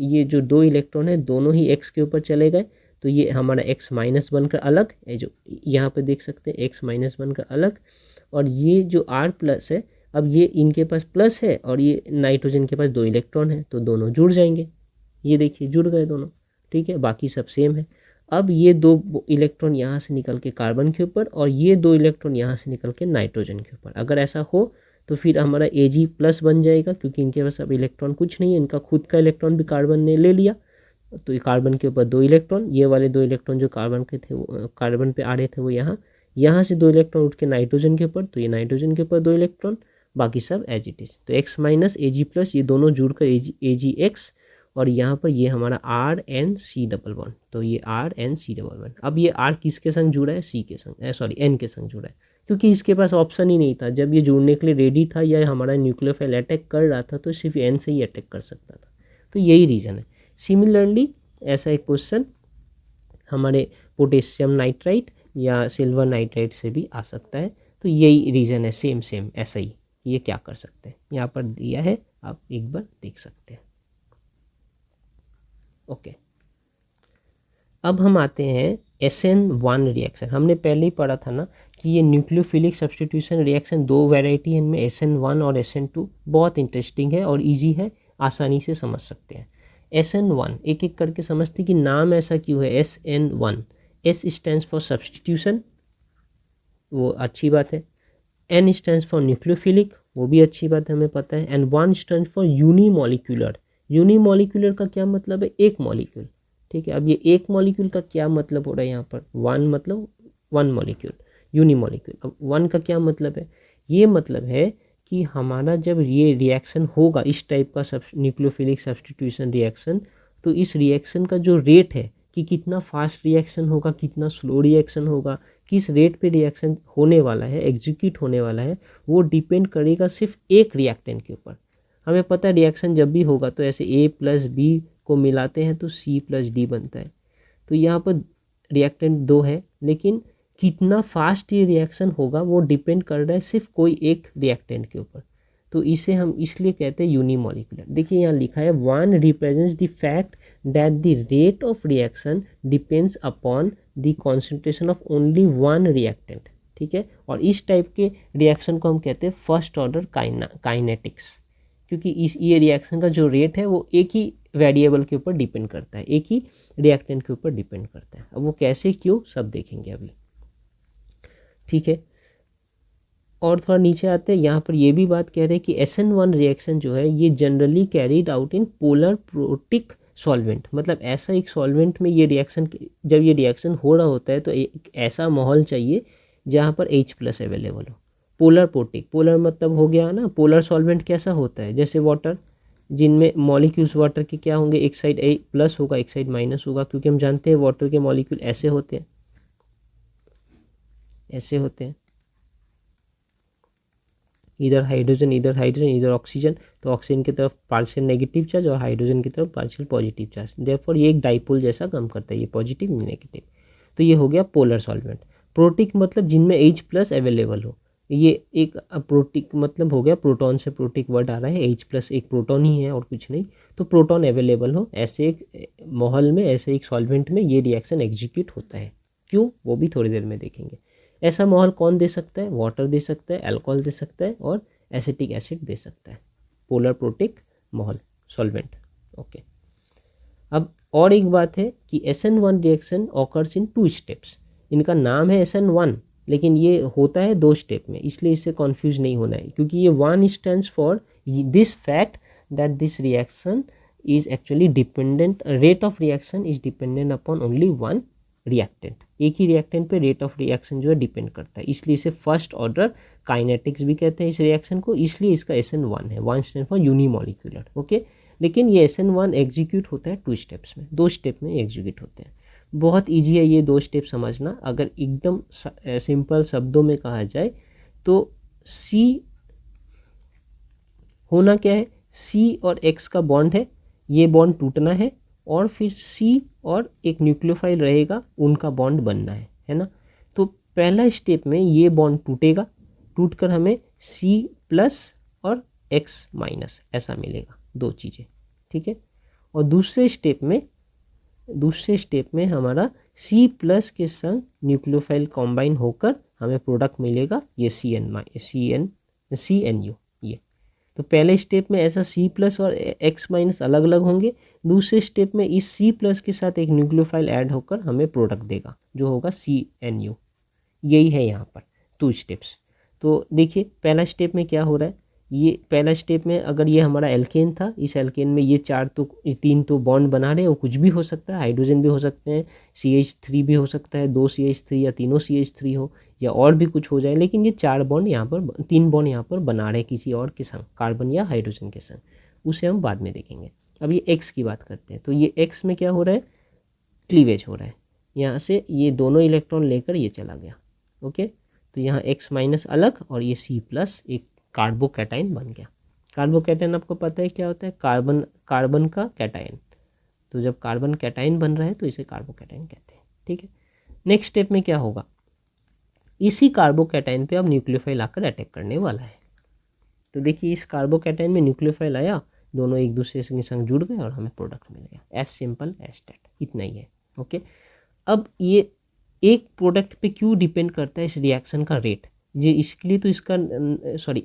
ये जो 2 इलेक्ट्रॉन है दोनों ही X के ऊपर चले गए, तो तो ये हमारा X- बनकर अलग, जो यहाँ पे देख सकते हैं X- बनकर अलग, और ये जो R+ है, अब ये इनके पास प्लस है और ये नाइट्रोजन के पास 2 इलेक्ट्रॉन है, तो दोनों जुड़ जाएंगे। ये देखिए जुड़ गए दोनों, ठीक है, बाकी सब सेम है। अब ये 2 इलेक्ट्रॉन यहाँ से निकल के कार्बन के ऊपर और ये 2 इलेक्ट्रॉन यहाँ से निकल के नाइट्रोजन के ऊपर, अगर ऐसा हो तो फिर हमारा Ag+ बन जाएगा, क्योंकि इनके पास अब इलेक्ट्रॉन कुछ नहीं है, इनका खुद का इलेक्ट्रॉन भी कार्बन ने ले लिया। तो ये कार्बन के ऊपर 2 इलेक्ट्रॉन, ये वाले 2 इलेक्ट्रॉन जो कार्बन के थे वो कार्बन पे आ रहे थे वो यहाँ से 2 इलेक्ट्रॉन उठ के नाइट्रोजन के ऊपर, तो ये नाइट्रोजन के ऊपर 2 इलेक्ट्रॉन, बाकी सब एज इट इज। तो X- Ag+ ये दोनों जुड़कर Agx, और यहाँ पर ये हमारा RNC डबल बॉन्ड, तो ये RNC डबल बॉन्ड। अब ये R किसके संग जुड़ा है? C के संग, सॉरी N के संग जुड़ा है, क्योंकि इसके पास ऑप्शन ही नहीं था। जब ये जुड़ने के लिए रेडी था या हमारा न्यूक्लियोफाइल अटैक कर रहा था तो सिर्फ N से ही अटैक कर सकता था, तो यही रीज़न है। सिमिलरली ऐसा एक क्वेश्चन हमारे पोटेशियम नाइट्राइट या सिल्वर नाइट्राइट से भी आ सकता है, तो यही रीज़न है, सेम ऐसा ही। ये क्या कर सकते हैं, यहाँ पर दिया है, आप एक बार देख सकते हैं। ओके, अब हम आते हैं SN1 रिएक्शन। हमने पहले ही पढ़ा था ना कि ये न्यूक्लियोफिलिक सब्स्टिट्यूशन रिएक्शन 2 वैरायटी है इनमें, SN1 और SN2। बहुत इंटरेस्टिंग है और इजी है, आसानी से समझ सकते हैं। SN1 एक एक करके समझते कि नाम ऐसा क्यों है SN1। S stands for substitution, वो अच्छी बात है। N स्टैंड्स फॉर न्यूक्लियोफिलिक, वो भी अच्छी बात है, हमें पता है। And 1 stands for unimolecular. Unimolecular का क्या मतलब है? एक मॉलिक्यूल, ठीक है। अब ये एक मॉलिक्यूल का क्या मतलब हो रहा है यहाँ पर? 1 मतलब 1 मॉलिक्यूल, यूनिमॉलिक्यूल। अब 1 का क्या मतलब है? ये मतलब है कि हमारा जब ये रिएक्शन होगा इस टाइप का न्यूक्लियोफिलिक सब्स्टिट्यूशन रिएक्शन, तो इस रिएक्शन का जो रेट है कि कितना फास्ट रिएक्शन होगा, कितना स्लो रिएक्शन होगा, किस रेट पे रिएक्शन होने वाला है, एग्जीक्यूट होने वाला है, वो डिपेंड करेगा सिर्फ एक रिएक्टेंट के ऊपर। हमें पता है रिएक्शन जब भी होगा तो ऐसे A+B को मिलाते हैं तो C+D बनता है। तो यहाँ पर रिएक्टेंट 2 है, लेकिन कितना फास्ट ये रिएक्शन होगा वो डिपेंड कर रहा है सिर्फ कोई एक रिएक्टेंट के ऊपर। तो इसे हम इसलिए कहते हैं यूनिमॉलिक्यूलर। देखिए यहाँ लिखा है 1 represents the fact that the rate of reaction depends upon the concentration of only 1 reactant, ठीक है। और इस टाइप के रिएक्शन को हम कहते हैं फर्स्ट ऑर्डर काइनेटिक्स, क्योंकि ये रिएक्शन का जो रेट है वो एक ही वेरिएबल के ऊपर डिपेंड करता है, एक ही रिएक्टेंट के ऊपर डिपेंड करता है। अब वो कैसे, क्यों, सब देखेंगे अभी, ठीक है। और थोड़ा नीचे आते हैं, यहाँ पर ये भी बात कह रहे हैं कि SN1 रिएक्शन जो है ये generally carried out in polar protic solvent. मतलब ऐसा एक सॉल्वेंट में ये रिएक्शन, जब ये रिएक्शन हो रहा होता है तो एक ऐसा माहौल चाहिए जहाँ पर H+ अवेलेबल हो। पोलर प्रोटिक, पोलर मतलब हो गया ना, पोलर सॉल्वेंट कैसा होता है? जैसे वाटर, जिनमें मॉलिक्यूल्स वाटर के क्या होंगे, एक साइड A+ होगा, एक साइड माइनस होगा, क्योंकि हम जानते हैं वाटर के मॉलिक्यूल ऐसे होते हैं, ऐसे होते हैं, इधर हाइड्रोजन इधर ऑक्सीजन। तो ऑक्सीजन की तरफ पार्शियल नेगेटिव चार्ज और हाइड्रोजन की तरफ पार्शियल पॉजिटिव चार्ज, देयरफॉर ये एक डाइपोल जैसा काम करता है, ये पॉजिटिव नेगेटिव। तो ये हो गया पोलर सॉल्वेंट। प्रोटिक मतलब जिनमें H+ अवेलेबल हो, ये एक प्रोटिक मतलब हो गया, प्रोटॉन से प्रोटिक वर्ड आ रहा है, H+ एक प्रोटॉन ही है और कुछ नहीं। तो प्रोटॉन अवेलेबल हो ऐसे एक माहौल में, ऐसे एक सॉल्वेंट में ये रिएक्शन एग्जीक्यूट होता है। क्यों, वो भी थोड़ी देर में देखेंगे। ऐसा माहौल कौन दे सकता है? वाटर दे सकता है, अल्कोहल दे सकता है और एसिटिक एसिड दे सकता है। पोलर प्रोटिक माहौल सॉल्वेंट, ओके। अब और एक बात है कि SN1 reaction occurs in 2 steps. इनका नाम है SN1, लेकिन ये होता है 2 स्टेप में, इसलिए इससे कन्फ्यूज नहीं होना है, क्योंकि ये 1 stands for this fact that this reaction is actually dependent, rate of reaction is dependent upon only 1 reactant. एक ही रिएक्टेंट पे रेट ऑफ रिएक्शन जो है डिपेंड करता है, इसलिए इसे फर्स्ट ऑर्डर काइनेटिक्स भी कहते हैं इस रिएक्शन को, इसलिए इसका SN1 है। 1 स्टैंड फॉर यूनिमॉलिक्यूलर, ओके। लेकिन ये SN1 एग्जीक्यूट होता है 2 स्टेप्स में, 2 स्टेप में एग्जीक्यूट होते हैं। बहुत ईजी है ये 2 स्टेप समझना। अगर एकदम सिंपल शब्दों में कहा जाए तो C होना क्या है? C और X का बॉन्ड है, ये बॉन्ड टूटना है, और फिर C और एक न्यूक्लियोफाइल रहेगा, उनका बॉन्ड बनना है ना। तो पहला स्टेप में ये बॉन्ड टूटेगा, टूटकर हमें C+ और X- ऐसा मिलेगा, 2 चीज़ें, ठीक है। और दूसरे स्टेप में दूसरे स्टेप में हमारा C+ के संग न्यूक्लियोफाइल कॉम्बाइन होकर हमें प्रोडक्ट मिलेगा ये CNU। ये तो पहले स्टेप में ऐसा C+ और X- अलग अलग होंगे, दूसरे स्टेप में इस C+ के साथ एक न्यूक्लियोफाइल ऐड होकर हमें प्रोडक्ट देगा जो होगा CNU। यही है यहाँ पर 2 स्टेप्स। तो देखिए पहला स्टेप में क्या हो रहा है, ये पहला स्टेप में अगर ये हमारा एल्केन था, इस एल्केन में ये 3 तो बॉन्ड बना रहे हैं, वो कुछ भी हो सकता है, हाइड्रोजन भी हो सकते हैं, CH3 भी हो सकता है, 2 CH3 या तीनों CH3 हो, या और भी कुछ हो जाए, लेकिन ये 4 बॉन्ड यहाँ पर 3 बॉन्ड यहाँ पर बना रहे हैं किसी और के संग, कार्बन या हाइड्रोजन के संग, उसे हम बाद में देखेंगे। अब ये एक्स की बात करते हैं, तो ये एक्स में क्या हो रहा है, क्लीवेज हो रहा है, यहाँ से ये दोनों इलेक्ट्रॉन लेकर ये चला गया। ओके, तो यहाँ X- अलग और ये C+ एक कार्बोकैटायन बन गया। कार्बोकैटायन आपको पता है क्या होता है, कार्बन का कैटायन। तो जब कार्बन कैटायन बन रहा है तो इसे कार्बोकैटायन कहते हैं। ठीक है, नेक्स्ट स्टेप में क्या होगा, इसी कार्बोकैटायन पे अब न्यूक्लियोफाइल आकर अटैक करने वाला है। तो देखिए इस कार्बोकैटायन में न्यूक्लियोफाइल आया, दोनों एक दूसरे के संग जुड़ गए और हमें प्रोडक्ट मिल गया। एज सिंपल एज दैट, इतना ही है। ओके, अब ये एक प्रोडक्ट पे क्यों डिपेंड करता है इस रिएक्शन का रेट, ये इसके लिए तो इसका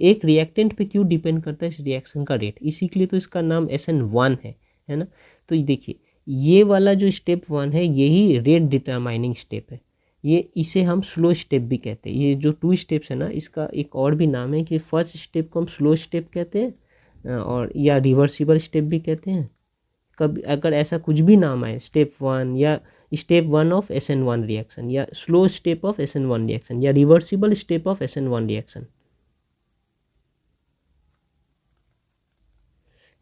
एक रिएक्टेंट पे क्यों डिपेंड करता है इस रिएक्शन का रेट, इसी के लिए तो इसका नाम SN1 है ना। तो ये देखिए ये वाला जो स्टेप 1 है यही रेट डिटरमाइनिंग स्टेप है, ये इसे हम स्लो स्टेप भी कहते हैं। ये जो 2 स्टेप्स है ना, इसका एक और भी नाम है कि फर्स्ट स्टेप को हम स्लो स्टेप कहते हैं और या रिवर्सिबल स्टेप भी कहते हैं। कभी अगर ऐसा कुछ भी नाम आए, स्टेप 1 या स्टेप 1 ऑफ SN1 रिएक्शन, या slow step of SN1 reaction, या reversible step of SN1 reaction,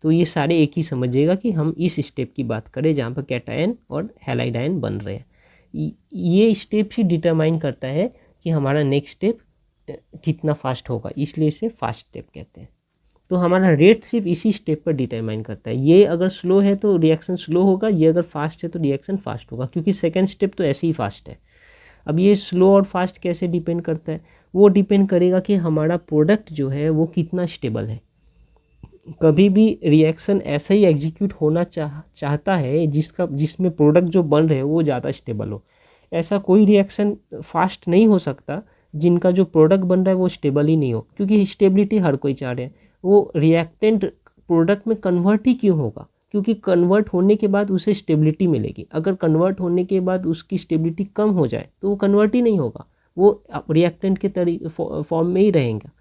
तो ये सारे एक ही समझिएगा कि हम इस स्टेप की बात करें जहाँ पर कैटायन और हैलाइड बन रहे हैं। ये स्टेप ही डिटरमाइन करता है कि हमारा नेक्स्ट स्टेप कितना फास्ट होगा, इसलिए इसे फास्ट स्टेप कहते हैं। तो हमारा रेट सिर्फ इसी स्टेप पर डिटरमाइन करता है। ये अगर स्लो है तो रिएक्शन स्लो होगा, ये अगर फास्ट है तो रिएक्शन फास्ट होगा, क्योंकि सेकंड स्टेप तो ऐसे ही फास्ट है। अब ये स्लो और फास्ट कैसे डिपेंड करता है, वो डिपेंड करेगा कि हमारा प्रोडक्ट जो है वो कितना स्टेबल है। कभी भी रिएक्शन ऐसा ही एग्जीक्यूट होना चाहता है जिसमें प्रोडक्ट जो बन रहे हैं वो ज़्यादा स्टेबल हो। ऐसा कोई रिएक्शन फास्ट नहीं हो सकता जिनका जो प्रोडक्ट बन रहा है वो स्टेबल ही नहीं हो, क्योंकि स्टेबिलिटी हर कोई चाह रहे हैं। वो रिएक्टेंट प्रोडक्ट में कन्वर्ट ही क्यों होगा, क्योंकि कन्वर्ट होने के बाद उसे स्टेबिलिटी मिलेगी। अगर कन्वर्ट होने के बाद उसकी स्टेबिलिटी कम हो जाए तो वो कन्वर्ट ही नहीं होगा, वो रिएक्टेंट के फॉर्म में ही रहेगा।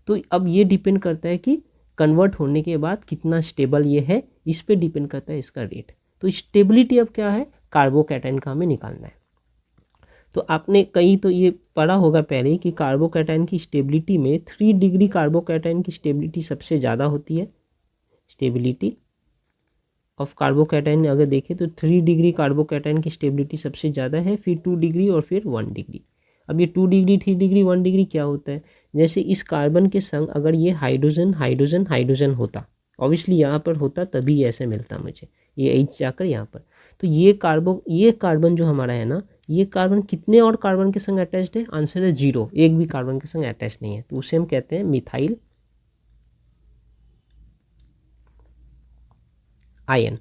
तो अब ये डिपेंड करता है कि कन्वर्ट होने के बाद कितना स्टेबल ये है, इस पे डिपेंड करता है इसका रेट। तो स्टेबिलिटी अब क्या है, कार्बोकैटायन का हमें निकालना है। तो आपने कहीं तो ये पढ़ा होगा पहले कि कार्बोकैटायन की स्टेबिलिटी में 3 डिग्री कार्बोकैटायन की स्टेबिलिटी सबसे ज़्यादा होती है। स्टेबिलिटी ऑफ कार्बोकैटायन अगर देखें तो 3 डिग्री कार्बोकैटायन की स्टेबिलिटी सबसे ज़्यादा है, फिर 2 डिग्री और फिर 1 डिग्री। अब ये 2 डिग्री 3 डिग्री 1 डिग्री क्या होता है, जैसे इस कार्बन के संग अगर ये हाइड्रोजन हाइड्रोजन हाइड्रोजन होता, ऑब्वियसली यहाँ पर होता तभी ऐसे मिलता मुझे, ये H जाकर यहाँ पर, तो ये कार्बन जो हमारा है ना, ये कार्बन कितने और कार्बन के संग अटैच्ड है, आंसर है 0, एक भी कार्बन के संग अटैच नहीं है, तो उसे हम कहते हैं मिथाइल आयन।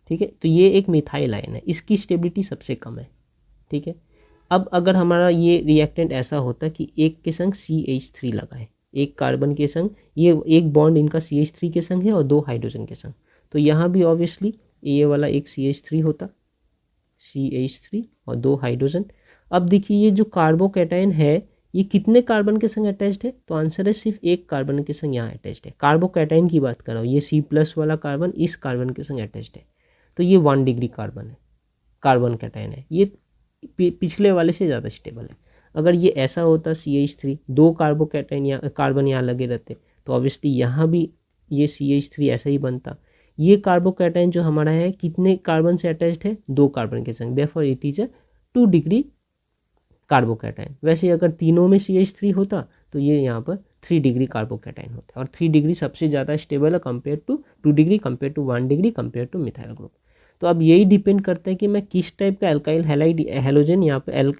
ठीक है, तो ये एक मिथाइल आयन है, इसकी स्टेबिलिटी सबसे कम है। ठीक है, अब अगर हमारा ये रिएक्टेंट ऐसा होता कि एक के संग CH3 लगा है, एक कार्बन के संग, ये एक बॉन्ड इनका CH3 के संग है और 2 हाइड्रोजन के संग, तो यहाँ भी ऑब्वियसली ये वाला एक CH3 होता, CH3 और 2 हाइड्रोजन। अब देखिए ये जो कार्बोकैटायन है ये कितने कार्बन के संग अटैच्ड है, तो आंसर है सिर्फ एक कार्बन के संग यहाँ अटैच्ड है। कार्बोकैटायन की बात कर रहा हूँ, ये C+ वाला कार्बन इस कार्बन के संग अटैच्ड है, तो ये 1 डिग्री कार्बन है, कार्बन कैटायन है, ये पिछले वाले से ज़्यादा स्टेबल है। अगर ये ऐसा होता CH3, 2 कार्बोकैटायन या कार्बन यहाँ लगे रहते, तो ऑब्वियसली यहाँ भी ये CH3 ऐसा ही बनता। ये कार्बोकैटायन जो हमारा है कितने कार्बन से अटैच्ड है, 2 कार्बन के संग, therefore it is a 2 degree carbocation. वैसे अगर तीनों में CH3 होता तो ये यहाँ पर 3 डिग्री कार्बोकैटायन होता, और 3 डिग्री सबसे ज़्यादा स्टेबल है compare to 2 degree, compare to 1 degree, compare to methyl group. तो अब यही डिपेंड करता है कि मैं किस टाइप का एल्काइल हैलोजन यहाँ पे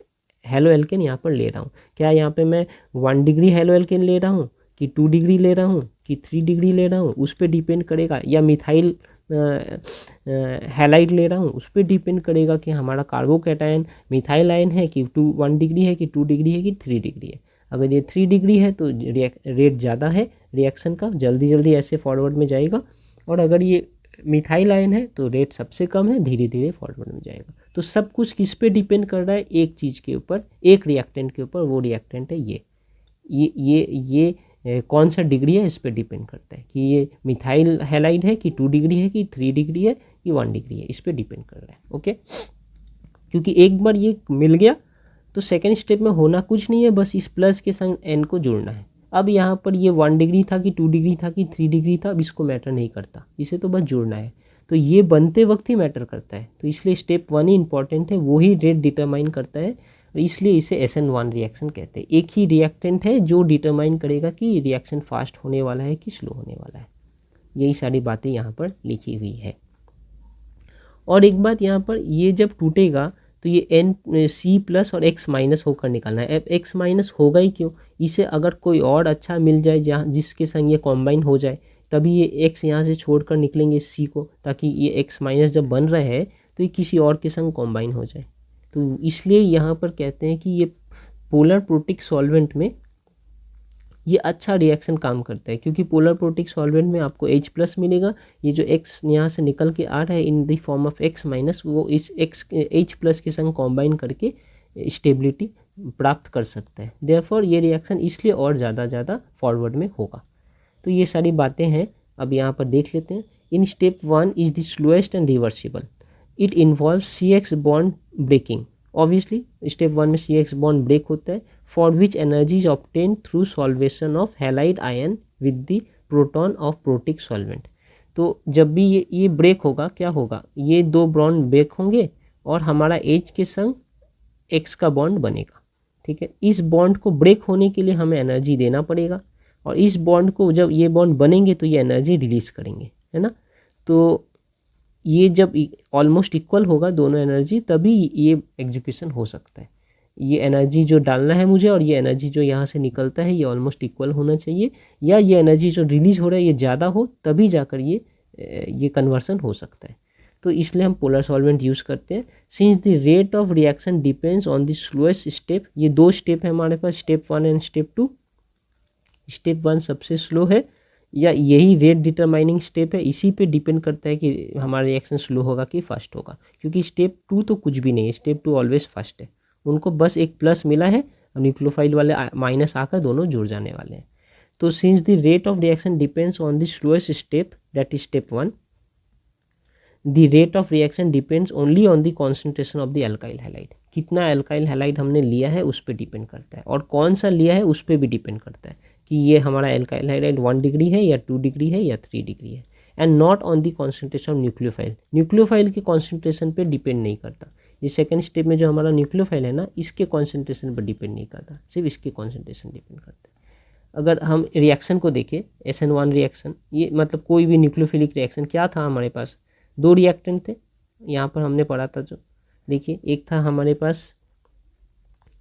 हेलो एल्केन यहाँ पर ले रहा हूँ। क्या यहाँ पे मैं 1 डिग्री हेलो एल्केन ले रहा हूँ कि 2 डिग्री ले रहा हूँ कि 3 डिग्री ले रहा हूँ, उस पर डिपेंड करेगा। या मिथाइल हैलाइड ले रहा हूँ उस पर डिपेंड करेगा कि हमारा कार्बोकैटायन मिथाइल आयन है कि 1 डिग्री है कि 2 डिग्री है कि 3 डिग्री है। अगर ये 3 डिग्री है तो रेट ज़्यादा है रिएक्शन का, जल्दी जल्दी ऐसे फॉरवर्ड में जाएगा, और अगर ये मिथाइल आयन है तो रेट सबसे कम है, धीरे धीरे फॉरवर्ड में जाएगा। तो सब कुछ किस पे डिपेंड कर रहा है, एक चीज़ के ऊपर, एक रिएक्टेंट के ऊपर, वो रिएक्टेंट है ये कौन सा डिग्री है इस पे डिपेंड करता है कि ये मिथाइल हैलाइड है कि 2 डिग्री है कि 3 डिग्री है कि 1 डिग्री है, इस पे डिपेंड कर रहा है। ओके, क्योंकि एक बार ये मिल गया तो सेकेंड स्टेप में होना कुछ नहीं है, बस इस प्लस के संग एन को जोड़ना है। अब यहाँ पर ये 1 डिग्री था कि 2 डिग्री था कि 3 डिग्री था, अब इसको मैटर नहीं करता, इसे तो बस जोड़ना है। तो ये बनते वक्त ही मैटर करता है, तो इसलिए स्टेप 1 ही इंपॉर्टेंट है, वो ही रेट डिटरमाइन करता है, और इसलिए इसे SN1 रिएक्शन कहते हैं। एक ही रिएक्टेंट है जो डिटरमाइन करेगा कि रिएक्शन फास्ट होने वाला है कि स्लो होने वाला है। यही सारी बातें यहाँ पर लिखी हुई है। और एक बात यहाँ पर, ये जब टूटेगा तो ये C+ और X- होकर निकलना है। अब X- होगा ही क्यों, इसे अगर कोई और अच्छा मिल जाए जहाँ जिसके संग ये कॉम्बाइन हो जाए, तभी ये X यहाँ से छोड़कर निकलेंगे C को, ताकि ये X- जब बन रहा है तो ये किसी और के संग कॉम्बाइन हो जाए। तो इसलिए यहाँ पर कहते हैं कि ये पोलर प्रोटिक सॉल्वेंट में ये अच्छा रिएक्शन काम करता है, क्योंकि पोलर प्रोटिक सॉल्वेंट में आपको H+ मिलेगा, ये जो X यहाँ से निकल के आ रहा है in the form of X-, वो इस H+ के संग कॉम्बाइन करके स्टेबिलिटी प्राप्त कर सकता है। देयरफॉर ये रिएक्शन इसलिए और ज़्यादा फॉरवर्ड में होगा। तो ये सारी बातें हैं, अब यहाँ पर देख लेते हैं। In step 1 is the slowest and reversible, it involve CX bond breaking. Obviously step 1 में CX बॉन्ड ब्रेक होता है, for which energy is obtain through solvation of halide ion with the proton of protic solvent. तो जब भी ये break होगा, क्या होगा, ये 2 बॉन्ड ब्रेक होंगे और हमारा H के संग X का बॉन्ड बनेगा। ठीक है, इस बॉन्ड को ब्रेक होने के लिए हमें एनर्जी देना पड़ेगा, और इस बॉन्ड को जब ये बॉन्ड बनेंगे तो ये एनर्जी रिलीज करेंगे, है ना। तो ये जब ऑलमोस्ट इक्वल होगा दोनों एनर्जी, तभी ये एग्जीक्यूशन हो सकता है। ये एनर्जी जो डालना है मुझे और ये एनर्जी जो यहाँ से निकलता है ये ऑलमोस्ट इक्वल होना चाहिए, या ये एनर्जी जो रिलीज हो रहा है ये ज़्यादा हो, तभी जाकर ये कन्वर्सन हो सकता है। तो इसलिए हम पोलर सॉल्वेंट यूज़ करते हैं। Since the rate of reaction depends on the slowest step, ये 2 स्टेप है हमारे पास, स्टेप 1 एंड स्टेप 2। स्टेप 1 सबसे स्लो है, या यही रेट डिटरमाइनिंग स्टेप है, इसी पे डिपेंड करता है कि हमारा रिएक्शन स्लो होगा कि फास्ट होगा, क्योंकि स्टेप 2 तो कुछ भी नहीं है, स्टेप 2 ऑलवेज फास्ट है। उनको बस एक प्लस मिला है और न्यूक्लियोफाइल वाले माइनस आकर दोनों जुड़ जाने वाले हैं। तो since the rate of reaction depends on the slowest step, that is step 1, the rate of reaction depends only on the concentration of the alkyl halide. कितना एल्काइल हैलाइड हमने लिया है उस पर डिपेंड करता है, और कौन सा लिया है उस पर भी डिपेंड करता है कि ये हमारा एल्काइल हैलाइड 1 डिग्री है या 2 डिग्री है या 3 डिग्री है, and not on the concentration of nucleophile. Nucleophile के कॉन्सेंट्रेशन पे डिपेंड नहीं करता। ये सेकंड स्टेप में जो हमारा न्यूक्लियोफाइल है ना, इसके कॉन्सेंट्रेशन पर डिपेंड नहीं करता, सिर्फ इसके कॉन्सेंट्रेशन डिपेंड करता है। अगर हम रिएक्शन को देखें, SN1 रिएक्शन, ये मतलब कोई भी न्यूक्लियोफिलिक रिएक्शन, क्या था हमारे पास, 2 रिएक्टेंट थे, यहाँ पर हमने पढ़ा था जो, देखिए एक था हमारे पास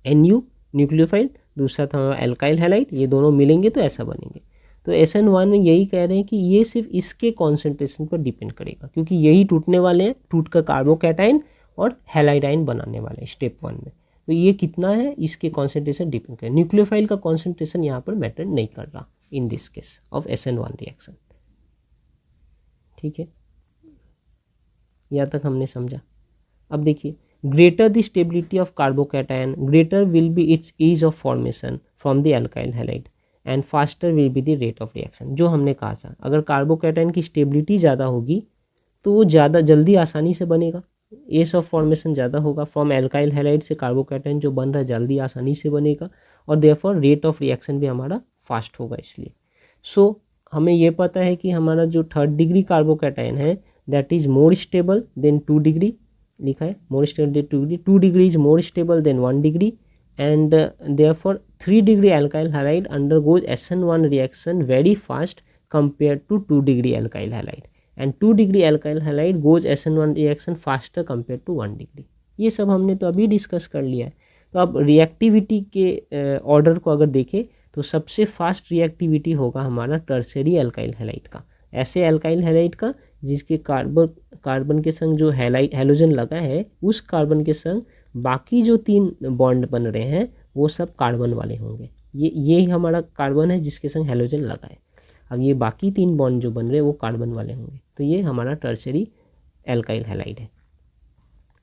NU न्यूक्लियोफाइल, दूसरा था हमारा एल्काइल हैलाइड, ये दोनों मिलेंगे तो ऐसा बनेंगे। तो SN1 में यही कह रहे हैं कि ये सिर्फ इसके कॉन्सेंट्रेशन पर डिपेंड करेगा, क्योंकि यही टूटने वाले हैं, टूटकर कार्बोकैटायन और हैलाइड आयन बनाने वाले हैं स्टेप 1 में। तो ये कितना है इसके कॉन्सेंट्रेशन डिपेंड करे, न्यूक्लियोफाइल का कॉन्सेंट्रेशन यहाँ पर मैटर नहीं कर रहा in this case of SN1 reaction. ठीक है, यहाँ तक हमने समझा। अब देखिए, greater the stability of carbocation, greater will be its ease of formation from the alkyl halide and faster will be the rate of reaction। जो हमने कहा था, अगर कार्बोकैटायन की स्टेबिलिटी ज़्यादा होगी तो वो ज़्यादा जल्दी आसानी से बनेगा, एज ऑफ फॉर्मेशन ज़्यादा होगा, फ्रॉम एल्काइल हैलाइड से कार्बोकैटायन जो बन रहा है जल्दी आसानी से बनेगा, और देयरफॉर रेट ऑफ रिएक्शन भी हमारा फास्ट होगा। इसलिए हमें ये पता है कि हमारा जो 3rd डिग्री कार्बोकैटायन है that is more stable than 2 degree, लिखा है more stable 2 degree is more stable than 1 degree, and therefore 3 degree alkyl halide undergoes SN1 reaction very fast compare to 2 degree alkyl halide, and 2 degree alkyl halide goes SN1 reaction faster compare to 1 degree. ये सब हमने तो अभी discuss कर लिया है। तो अब रिएक्टिविटी के ऑर्डर को अगर देखें तो सबसे फास्ट रिएक्टिविटी होगा हमारा टर्शियरी एल्काइल हैलाइड का, ऐसे एल्काइल हैलाइड का जिसके कार्बन के संग जो हैलोजन लगा है उस कार्बन के संग बाकी जो 3 बॉन्ड बन रहे हैं वो सब कार्बन वाले होंगे। ये हमारा कार्बन है जिसके संग हैलोजन लगा है। अब ये बाकी 3 बॉन्ड जो बन रहे हैं वो कार्बन वाले होंगे, तो ये हमारा टर्शियरी एल्काइल हैलाइड है।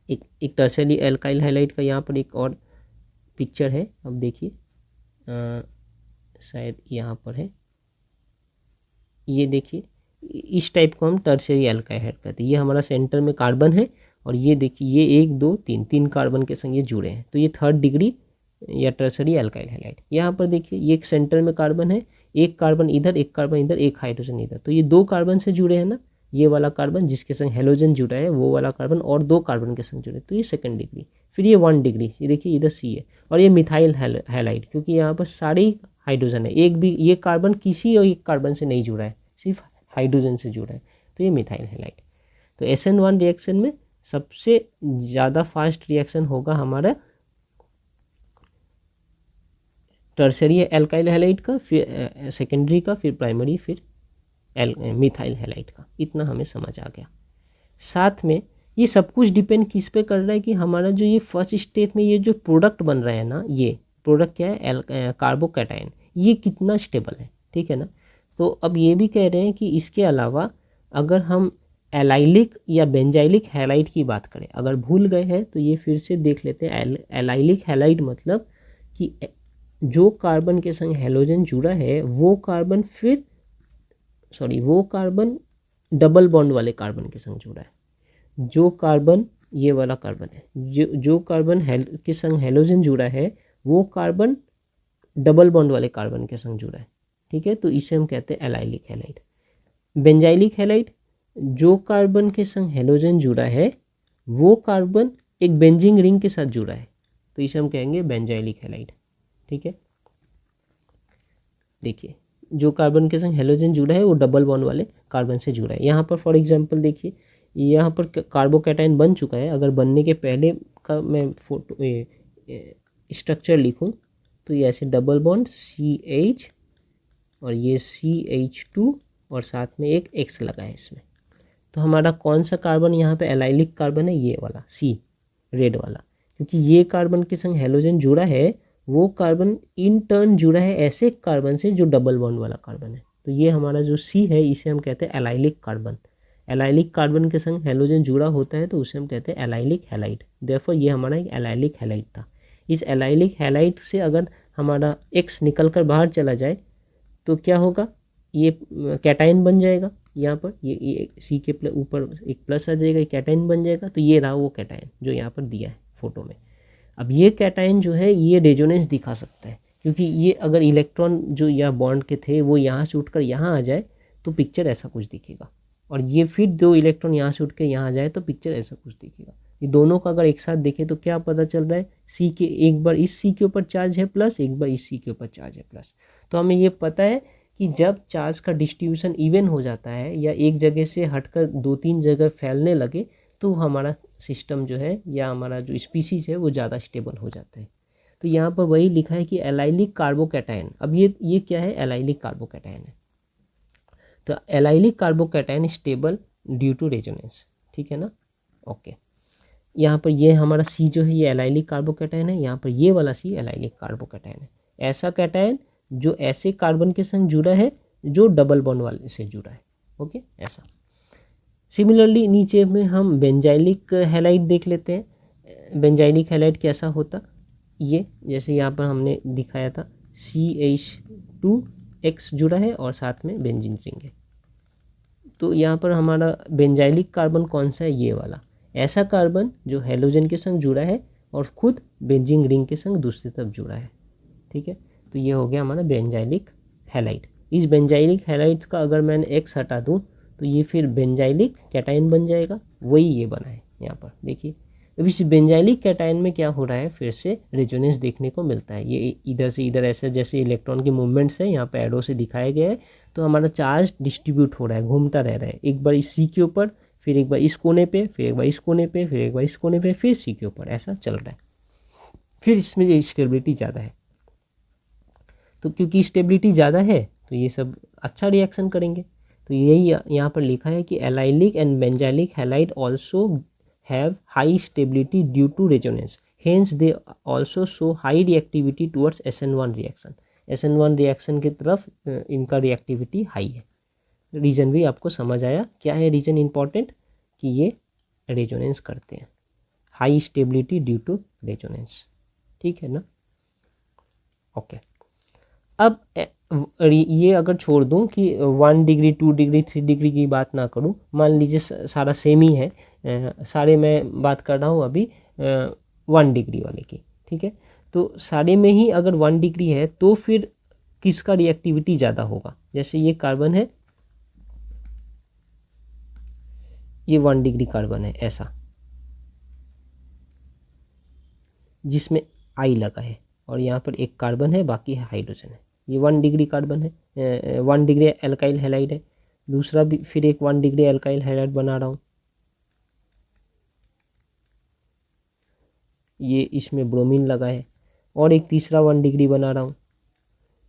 एक टर्शियरी एल्काइल हैलाइड का यहाँ पर एक और पिक्चर है, अब देखिए शायद यहाँ पर है, ये देखिए इस टाइप को हम टर्शियरी एल्काइल हैलाइड कहते हैं। ये हमारा सेंटर में कार्बन है और ये देखिए ये 1 2 3 कार्बन के संग ये जुड़े हैं, तो ये 3rd डिग्री या टर्शियरी एल्काइल हैलाइड। यहाँ पर देखिए ये एक सेंटर में कार्बन है, एक कार्बन इधर, एक कार्बन इधर, एक हाइड्रोजन इधर, तो ये 2 कार्बन से जुड़े हैं ना, ये वाला कार्बन जिसके संग हैलोजन जुड़ा है वो वाला कार्बन और 2 कार्बन के संग जुड़े, तो ये 2nd डिग्री। फिर ये 1 डिग्री, ये देखिए इधर सी है, और ये मिथाइल हैलाइड, क्योंकि यहाँ पर सारे हाइड्रोजन है, एक भी ये कार्बन किसी और एक कार्बन से नहीं जुड़ा है, सिर्फ हाइड्रोजन से जुड़ा है, तो ये मिथाइल हैलाइड। तो SN1 रिएक्शन में सबसे ज़्यादा फास्ट रिएक्शन होगा हमारा टर्शियरी एल्काइल हैलाइड का, फिर सेकेंडरी का, फिर प्राइमरी, फिर मिथाइल हैलाइड का। इतना हमें समझ आ गया। साथ में ये सब कुछ डिपेंड किस पे कर रहा है कि हमारा जो ये फर्स्ट स्टेप में ये जो प्रोडक्ट बन रहा है ना, ये प्रोडक्ट क्या है, कार्बोकैटायन, ये कितना स्टेबल है, ठीक है ना। तो अब ये भी कह रहे हैं कि इसके अलावा अगर हम एलाइलिक या बेंजाइलिक हैलाइड की बात करें, अगर भूल गए हैं तो ये फिर से देख लेते हैं। एलाइलिक हैलाइड मतलब कि जो कार्बन के संग हैलोजन जुड़ा है वो कार्बन वो कार्बन डबल बॉन्ड वाले कार्बन के संग जुड़ा है। जो कार्बन, ये वाला कार्बन है, जो कार्बन के संग हैलोजन जुड़ा है वो कार्बन डबल बॉन्ड वाले कार्बन के संग जुड़ा है, ठीक है, तो इसे हम कहते हैं एलाइलिक हैलाइड। बेंजाइलिक हैलाइड, जो कार्बन के संग हैलोजन जुड़ा है वो कार्बन एक बेंजीन रिंग के साथ जुड़ा है, तो इसे हम कहेंगे बेंजाइलिक हैलाइड, ठीक है। देखिए जो कार्बन के संग हैलोजन जुड़ा है वो डबल बॉन्ड वाले कार्बन से जुड़ा है। यहाँ पर फॉर एग्जांपल देखिए यहाँ पर कार्बोकैटायन बन चुका है, अगर बनने के पहले का मैं फोटो स्ट्रक्चर लिखूँ तो ये ऐसे डबल बॉन्ड CH और ये CH2 और साथ में एक X लगा है इसमें, तो हमारा कौन सा कार्बन यहाँ पे एलाइलिक कार्बन है, ये वाला C रेड वाला, क्योंकि ये कार्बन के संग हैलोजन जुड़ा है, वो कार्बन इन टर्न जुड़ा है ऐसे कार्बन से जो डबल बॉन्ड वाला कार्बन है, तो ये हमारा जो C है इसे हम कहते हैं एलाइलिक कार्बन। एलाइलिक कार्बन के संग हैलोजन जुड़ा होता है तो उसे हम कहते हैं एलाइलिक हैलाइड। देयरफॉर ये हमारा एक एलाइलिक हैलाइड था। इस एलाइलिक हैलाइड से अगर हमारा X निकल कर बाहर चला जाए तो क्या होगा, ये कैटायन बन जाएगा, यहाँ पर ये C के ऊपर एक प्लस आ जाएगा, कैटायन बन जाएगा, तो ये रहा वो कैटायन जो यहाँ पर दिया है फोटो में। अब ये कैटायन जो है ये रेजोनेंस दिखा सकता है, क्योंकि ये अगर इलेक्ट्रॉन जो या बॉन्ड के थे वो यहाँ से उठकर यहाँ आ जाए तो पिक्चर ऐसा कुछ दिखेगा, और ये फिर 2 इलेक्ट्रॉन यहाँ से उठ के यहाँ आ जाए तो पिक्चर ऐसा कुछ दिखेगा। ये दोनों का अगर एक साथ देखें तो क्या पता चल रहा है, C के एक बार इस C के ऊपर चार्ज है प्लस, एक बार इस C के ऊपर चार्ज है प्लस। तो हमें ये पता है कि जब चार्ज का डिस्ट्रीब्यूशन इवन हो जाता है या एक जगह से हटकर 2-3 जगह फैलने लगे तो हमारा सिस्टम जो है या हमारा जो स्पीसीज है वो ज़्यादा स्टेबल हो जाता है। तो यहाँ पर वही लिखा है कि एलाइलिक कार्बोकैटायन। अब ये क्या है, एलाइलिक कार्बोकैटायन है। तो allylic carbocation stable due to resonance, ठीक है ना। ओके, यहाँ पर ये हमारा C जो है ये एलाइलिक कार्बोकैटायन है, यहाँ पर ये वाला C एलाइलिक कार्बोकैटायन है। ऐसा कैटायन जो ऐसे कार्बन के संग जुड़ा है जो डबल बॉन्ड वाले से जुड़ा है, ओके ऐसा। सिमिलरली नीचे में हम बेंजाइलिक हैलाइड देख लेते हैं। बेंजाइलिक हैलाइड कैसा होता, ये जैसे यहाँ पर हमने दिखाया था CH2X जुड़ा है और साथ में बेंजीन रिंग है। तो यहाँ पर हमारा बेंजाइलिक कार्बन कौन सा है, ये वाला, ऐसा कार्बन जो हैलोजन के संग जुड़ा है और खुद बेंजीन रिंग के संग दूसरी तरफ जुड़ा है, ठीक है। तो ये हो गया हमारा बेंजाइलिक हैलाइड। इस बेंजाइलिक हैलाइड का अगर मैंने X हटा दूँ तो ये फिर बेंजाइलिक कैटायन बन जाएगा, वही ये बना है यहाँ पर देखिए। अब इस बेंजाइलिक कैटायन में क्या हो रहा है, फिर से रेजोनेंस देखने को मिलता है। ये इधर से इधर ऐसे जैसे इलेक्ट्रॉन की मूवमेंट्स है यहाँ पे एरो से दिखाया गया है, तो हमारा चार्ज डिस्ट्रीब्यूट हो रहा है, घूमता रह रहा है, एक बार इस C के ऊपर, फिर एक बार इस कोने पे, फिर एक बार इस कोने पे, फिर एक बार इस कोने पे, फिर C के ऊपर, ऐसा चल रहा है। फिर इसमें स्टेबिलिटी ज़्यादा है, तो क्योंकि स्टेबिलिटी ज़्यादा है तो ये सब अच्छा रिएक्शन करेंगे। तो यही यहाँ पर लिखा है कि allylic and benzylic halide also have high stability due to resonance, hence they also show high reactivity towards SN1 reaction. SN1 reaction की तरफ इनका रिएक्टिविटी हाई है। रीज़न भी आपको समझ आया, क्या है रीज़न इंपॉर्टेंट, कि ये रेजोनेंस करते हैं, high stability due to resonance, ठीक है ना। ओके, अब ये अगर छोड़ दूं कि 1 डिग्री 2 डिग्री 3 डिग्री की बात ना करूं, मान लीजिए सारा सेम ही है, सारे मैं बात कर रहा हूं अभी 1 डिग्री वाले की, ठीक है। तो सारे में ही अगर 1 डिग्री है तो फिर किसका रिएक्टिविटी ज़्यादा होगा। जैसे ये कार्बन है, ये 1 डिग्री कार्बन है ऐसा, जिसमें I लगा है, और यहाँ पर एक कार्बन है, बाकी है हाइड्रोजन है। ये 1 डिग्री कार्बन है, 1 डिग्री एल्काइल हैलाइड है। दूसरा भी फिर एक 1 डिग्री एल्काइल हैलाइड बना रहा हूँ, ये इसमें ब्रोमीन लगा है। और एक तीसरा 1 डिग्री बना रहा हूँ,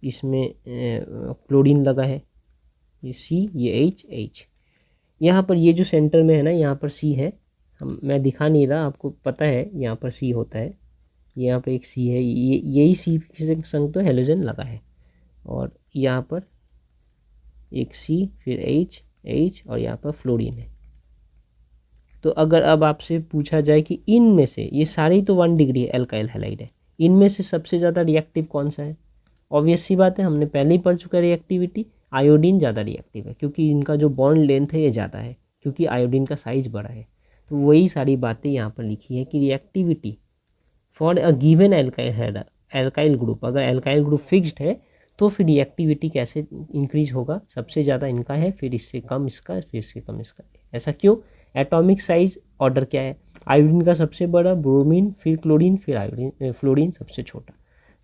इसमें क्लोरीन लगा है, ये C, ये H। यहाँ पर ये जो सेंटर में है ना, यहाँ पर C है, मैं दिखा नहीं रहा, आपको पता है यहाँ पर C होता है। यहाँ पे एक C है, ये यही C के संग तो हेलोजन लगा है, और यहाँ पर एक C, फिर H और यहाँ पर फ्लोरीन है। तो अगर अब आपसे पूछा जाए कि इनमें से, ये सारे ही तो 1 डिग्री एल्काइल हैलाइड है, इनमें से सबसे ज़्यादा रिएक्टिव कौन सा है। ऑब्वियस सी बात है, हमने पहले ही पढ़ चुका रिएक्टिविटी, आयोडीन ज़्यादा रिएक्टिव है, क्योंकि इनका जो बॉन्ड लेंथ है ये ज़्यादा है, क्योंकि आयोडीन का साइज़ बड़ा है। तो वही सारी बातें यहाँ पर लिखी है कि reactivity for a given alkyl group, अगर एल्काइल ग्रुप फिक्स्ड है तो फिर रिएक्टिविटी कैसे इंक्रीज होगा, सबसे ज़्यादा इनका है, फिर इससे कम इसका, फिर इससे कम इसका। ऐसा क्यों, एटॉमिक साइज ऑर्डर क्या है, आयोडीन का सबसे बड़ा, ब्रोमीन, फिर क्लोरीन, फिर आयोडीन, फ्लोरीन सबसे छोटा।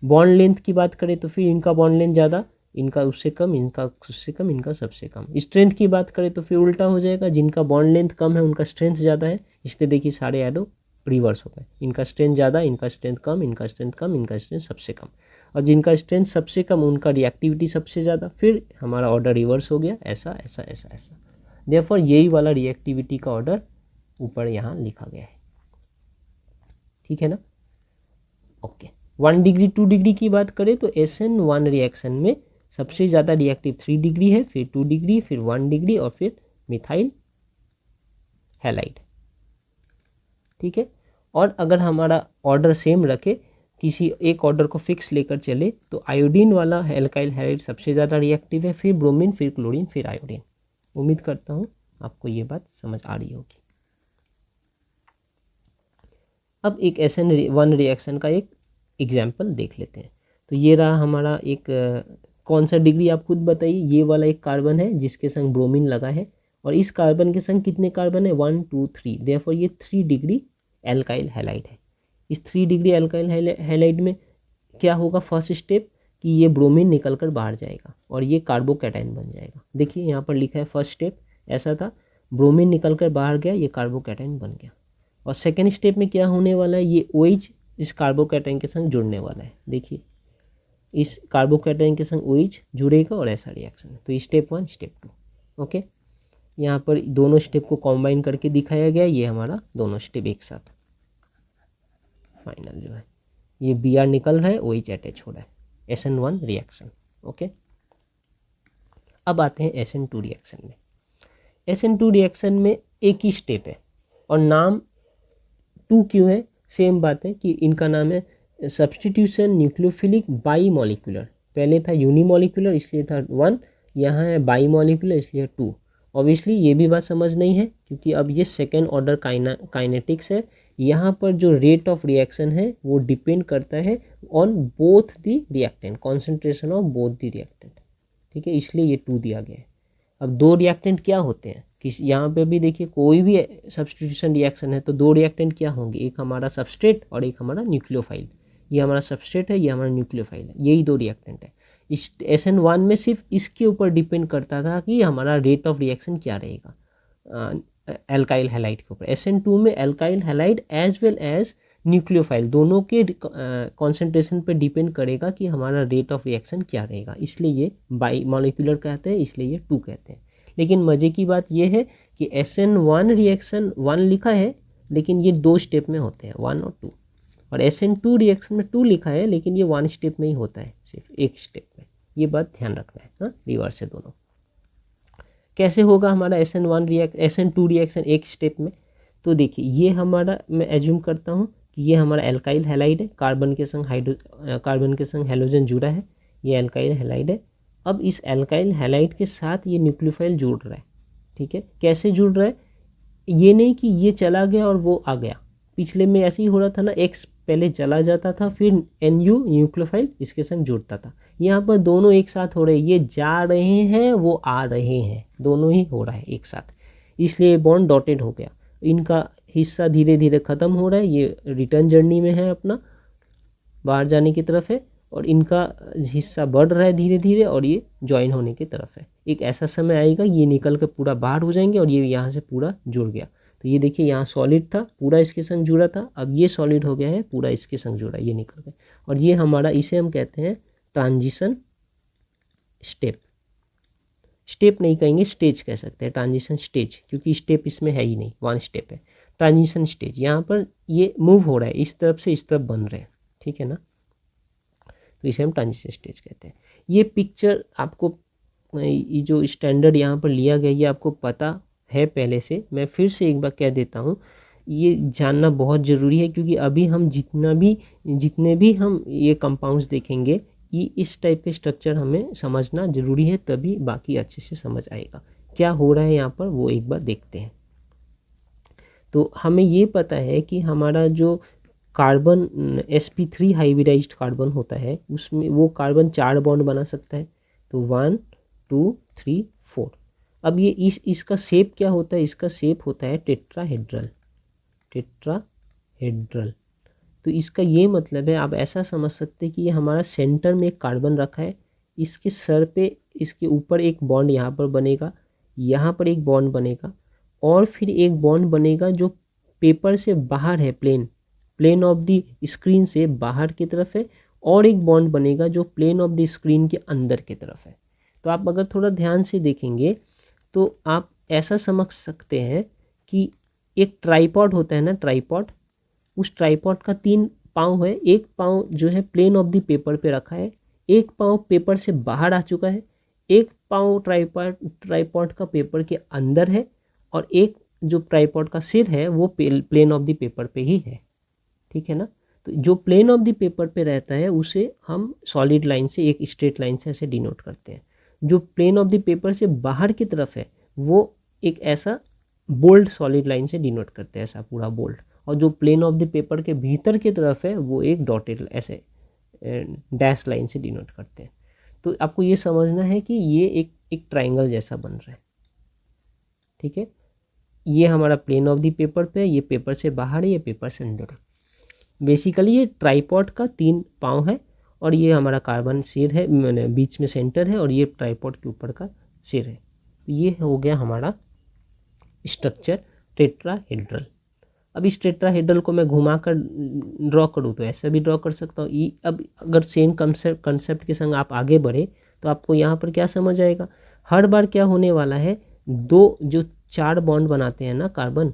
बॉन्ड लेंथ की बात करें तो फिर इनका बॉन्ड लेंथ ज़्यादा, इनका उससे कम, इनका उससे कम, इनका सबसे कम। स्ट्रेंथ की बात करें तो फिर उल्टा हो जाएगा, जिनका बॉन्ड लेंथ कम है उनका स्ट्रेंथ ज़्यादा है, इसलिए देखिए सारे एरो रिवर्स हो गए, इनका स्ट्रेंथ ज़्यादा, इनका स्ट्रेंथ कम, इनका स्ट्रेंथ कम, इनका स्ट्रेंथ सबसे कम। और जिनका स्ट्रेंथ सबसे कम उनका रिएक्टिविटी सबसे ज़्यादा, फिर हमारा ऑर्डर रिवर्स हो गया, ऐसा ऐसा ऐसा ऐसा। देयरफॉर यही वाला रिएक्टिविटी का ऑर्डर ऊपर यहाँ लिखा गया है, ठीक है ना। ओके, 1 डिग्री 2 डिग्री की बात करें तो SN1 रिएक्शन में सबसे ज़्यादा रिएक्टिव 3 डिग्री है, फिर 2 डिग्री, फिर 1 डिग्री, और फिर मिथाइल हैलाइड, ठीक है। और अगर हमारा ऑर्डर सेम रखे, किसी एक ऑर्डर को फिक्स लेकर चले, तो आयोडीन वाला एल्काइल हैलाइड सबसे ज़्यादा रिएक्टिव है, फिर ब्रोमीन, फिर क्लोरीन, फिर आयोडीन। उम्मीद करता हूँ आपको ये बात समझ आ रही होगी। अब एक SN1 रिएक्शन का एक एग्जाम्पल देख लेते हैं। तो ये रहा हमारा एक कौन सा डिग्री आप खुद बताइए, ये वाला एक कार्बन है जिसके संग ब्रोमीन लगा है, और इस कार्बन के संग कितने कार्बन है, 1 2 3, देयरफॉर ये 3 डिग्री एल्काइल हैलाइड है। इस 3 डिग्री एल्काइल हैलाइड में क्या होगा, फर्स्ट स्टेप कि ये ब्रोमीन निकल कर बाहर जाएगा और ये कार्बोकैटायन बन जाएगा। देखिए यहाँ पर लिखा है फर्स्ट स्टेप ऐसा था, ब्रोमीन निकल कर बाहर गया, ये कार्बोकैटायन बन गया। और सेकेंड स्टेप में क्या होने वाला है, ये OH इस कार्बोकैटायन के संग जुड़ने वाला है। देखिए इस कार्बोकैटायन के संग OH जुड़ेगा और ऐसा रिएक्शन है। तो स्टेप 1 स्टेप 2, ओके। यहाँ पर दोनों स्टेप को कॉम्बाइन करके दिखाया गया, ये हमारा दोनों स्टेप एक साथ फाइनल जो है, ये Br निकल रहा है, OH अटैच हो रहा है, SN1 रिएक्शन, ओके। अब आते हैं SN2 रिएक्शन में। SN2 रिएक्शन में एक ही स्टेप है, और नाम 2 क्यों है, सेम बात है कि इनका नाम है सब्सटीट्यूशन न्यूक्लियोफिलिक बाई मॉलिक्यूलर। पहले था यूनिमॉलिक्यूलर इसलिए था 1, यहाँ है बाई मॉलिक्यूलर इसलिए 2। ऑब्वियसली ये भी बात समझ नहीं है, क्योंकि अब ये सेकेंड ऑर्डर काइनेटिक्स है। यहाँ पर जो रेट ऑफ रिएक्शन है वो डिपेंड करता है on both the reactant, concentration of both the reactant, ठीक है, इसलिए ये 2 दिया गया है। अब 2 रिएक्टेंट क्या होते हैं, किस यहाँ पे भी देखिए कोई भी सब्स्टिट्यूशन रिएक्शन है तो 2 रिएक्टेंट क्या होंगे, एक हमारा सबस्ट्रेट और एक हमारा न्यूक्लियोफाइल। ये हमारा सबस्ट्रेट है, ये हमारा न्यूक्लियोफाइल है, यही 2 रिएक्टेंट है। इस SN1 में सिर्फ इसके ऊपर डिपेंड करता था कि हमारा रेट ऑफ रिएक्शन क्या रहेगा एल्काइल हैलाइड के ऊपर। SN2 में alkyl halide as well as nucleophile दोनों के कॉन्सेंट्रेशन पर डिपेंड करेगा कि हमारा रेट ऑफ रिएक्शन क्या रहेगा, इसलिए ये बाई मॉलिक्यूलर कहते हैं, इसलिए ये 2 कहते हैं। लेकिन मज़े की बात ये है कि SN1 रिएक्शन 1 लिखा है लेकिन ये 2 स्टेप में होते हैं, 1 और 2, और SN2 रिएक्शन में 2 लिखा है लेकिन ये 1 स्टेप में ही होता है, सिर्फ एक स्टेप में। ये बात ध्यान रखना है। हाँ, रिवर्स है दोनों। कैसे होगा हमारा SN2 रिएक्शन एक स्टेप में? तो देखिए ये हमारा, मैं एज्यूम करता हूँ कि ये हमारा एल्काइल हैलाइड है, कार्बन के संग हेलोजन जुड़ा है, ये एल्काइल हैलाइड है। अब इस एल्काइल हैलाइड के साथ ये न्यूक्लियोफाइल जुड़ रहा है। ठीक है, कैसे जुड़ रहा है? ये नहीं कि ये चला गया और वो आ गया, पिछले में ऐसे ही हो रहा था ना, X पहले चला जाता था फिर NU न्यूक्लियोफाइल इसके संग जुड़ता था। यहाँ पर दोनों एक साथ हो रहे हैं, ये जा रहे हैं वो आ रहे हैं, दोनों ही हो रहा है एक साथ, इसलिए बॉन्ड डॉटेड हो गया। इनका हिस्सा धीरे धीरे ख़त्म हो रहा है, ये रिटर्न जर्नी में है अपना, बाहर जाने की तरफ है, और इनका हिस्सा बढ़ रहा है धीरे धीरे और ये ज्वाइन होने की तरफ है। एक ऐसा समय आएगा ये निकल कर पूरा बाहर हो जाएंगे और ये यहाँ से पूरा जुड़ गया। तो ये देखिए यहाँ सॉलिड था, पूरा इसके संग जुड़ा था, अब ये सॉलिड हो गया है, पूरा इसके संग जुड़ा, ये निकल गया। और ये हमारा, इसे हम कहते हैं ट्रांजिशन स्टेप। स्टेप नहीं कहेंगे, स्टेज कह सकते हैं, ट्रांजिशन स्टेज, क्योंकि स्टेप इसमें है ही नहीं, 1 स्टेप है। ट्रांजिशन स्टेज, यहाँ पर ये मूव हो रहा है, इस तरफ से इस तरफ बन रहे हैं, ठीक है ना, तो इसे हम ट्रांजिशन स्टेज कहते हैं। ये पिक्चर आपको, ये जो स्टैंडर्ड यहाँ पर लिया गया, ये आपको पता है पहले से, मैं फिर से एक बार कह देता हूँ, ये जानना बहुत ज़रूरी है, क्योंकि अभी हम जितने भी हम ये कंपाउंड्स देखेंगे, ये इस टाइप के स्ट्रक्चर हमें समझना ज़रूरी है, तभी बाकी अच्छे से समझ आएगा। क्या हो रहा है यहाँ पर वो एक बार देखते हैं। तो हमें ये पता है कि हमारा जो कार्बन sp3 हाइब्रिडाइज्ड कार्बन होता है, उसमें वो कार्बन 4 बॉन्ड बना सकता है, तो 1 2 3 4। अब ये इसका शेप क्या होता है? इसका शेप होता है टेट्राहेड्रल। तो इसका ये मतलब है, आप ऐसा समझ सकते हैं कि ये हमारा सेंटर में एक कार्बन रखा है, इसके सर पे, इसके ऊपर एक बॉन्ड यहाँ पर बनेगा, यहाँ पर एक बॉन्ड बनेगा, और फिर एक बॉन्ड बनेगा जो पेपर से बाहर है, प्लेन ऑफ द स्क्रीन से बाहर की तरफ है, और एक बॉन्ड बनेगा जो प्लेन ऑफ द स्क्रीन के अंदर की तरफ है। तो आप अगर थोड़ा ध्यान से देखेंगे तो आप ऐसा समझ सकते हैं कि एक ट्राइपॉड होता है ना, ट्राइपॉड, उस ट्राइपॉड का 3 पाँव है, एक पाँव जो है प्लेन ऑफ द पेपर पे रखा है, एक पाँव पेपर से बाहर आ चुका है, एक पाँव ट्राइपॉड का पेपर के अंदर है, और एक जो ट्राइपॉड का सिर है वो प्लेन ऑफ द पेपर पे ही है, ठीक है ना। तो जो प्लेन ऑफ द पेपर पे रहता है उसे हम सॉलिड लाइन से, एक स्ट्रेट लाइन से ऐसे डिनोट करते हैं। जो प्लेन ऑफ द पेपर से बाहर की तरफ है वो एक ऐसा बोल्ड सॉलिड लाइन से डिनोट करते हैं, ऐसा पूरा बोल्ड। और जो प्लेन ऑफ द पेपर के भीतर की तरफ है वो एक डॉटेड ऐसे डैश लाइन से डिनोट करते हैं। तो आपको ये समझना है कि ये एक ट्राइंगल जैसा बन रहा है, ठीक है। ये हमारा प्लेन ऑफ द पेपर पे, ये पेपर से बाहर है, ये पेपर से अंदर है। बेसिकली ये ट्राइपॉड का 3 पाँव है, और ये हमारा कार्बन सिर है, मैंने बीच में सेंटर है, और ये ट्राइपॉड के ऊपर का सिर है। ये हो गया हमारा स्ट्रक्चर टेट्राहेड्रल। अब इस टेट्राहेड्रल को मैं घुमा कर ड्रॉ करूँ तो ऐसा भी ड्रॉ कर सकता हूँ। ये अब अगर सेम कंसेप्ट के संग आप आगे बढ़े तो आपको यहाँ पर क्या समझ आएगा, हर बार क्या होने वाला है, दो जो 4 बॉन्ड बनाते हैं ना कार्बन,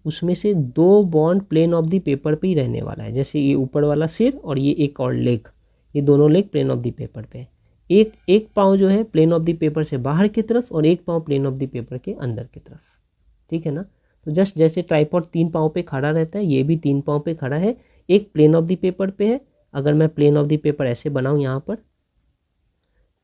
उसमें से 2 bond plane of the paper पे ही रहने वाला है। जैसे ये ऊपर वाला सिर और ये एक और लेग, ये दोनों leg plane of the paper पे है। एक पाँव जो है प्लेन ऑफ द पेपर से बाहर की तरफ, और एक पाँव प्लेन ऑफ द पेपर के अंदर की तरफ, ठीक है ना। तो जस्ट जैसे ट्राइपॉड 3 पाँव पे खड़ा रहता है, ये भी 3 पाँव पे खड़ा है, एक प्लेन ऑफ द पेपर पे है। अगर मैं प्लेन ऑफ द पेपर ऐसे बनाऊँ यहाँ पर,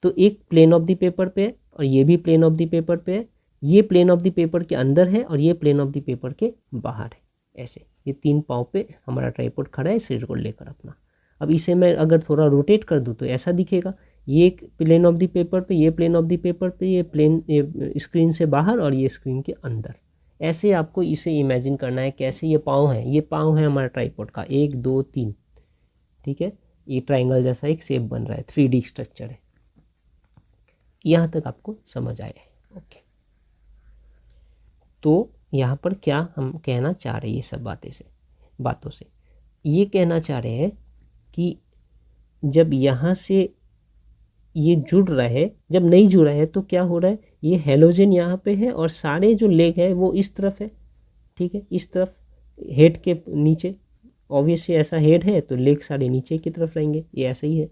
तो एक प्लेन ऑफ द पेपर पे है और ये भी प्लेन ऑफ द पेपर पे है, ये प्लेन ऑफ द पेपर के अंदर है और ये प्लेन ऑफ द पेपर के बाहर है। ऐसे ये 3 पाँव पे हमारा ट्राइपॉड खड़ा है सिर को लेकर अपना। अब इसे मैं अगर थोड़ा रोटेट कर दूँ तो ऐसा दिखेगा, ये एक प्लेन ऑफ द पेपर पे, ये प्लेन ऑफ द पेपर पे, ये स्क्रीन से बाहर और ये स्क्रीन के अंदर। ऐसे आपको इसे इमेजिन करना है कैसे ये पाँव है, ये पाँव है हमारा ट्राइपॉड का 1 2 3, ठीक है। ये ट्राइंगल जैसा एक शेप बन रहा है, 3D स्ट्रक्चर है। यहाँ तक आपको समझ आया है, ओके। तो यहाँ पर क्या हम कहना चाह रहे हैं, ये सब बातों से ये कहना चाह रहे हैं कि जब यहाँ से ये जुड़ रहा है, जब नहीं जुड़ा है तो क्या हो रहा है, ये हेलोजन यहाँ पे है और सारे जो लेग है वो इस तरफ है, ठीक है, इस तरफ हेड के नीचे। ऑब्वियसली ऐसा हेड है तो लेग सारे नीचे की तरफ रहेंगे, ये ऐसा ही है।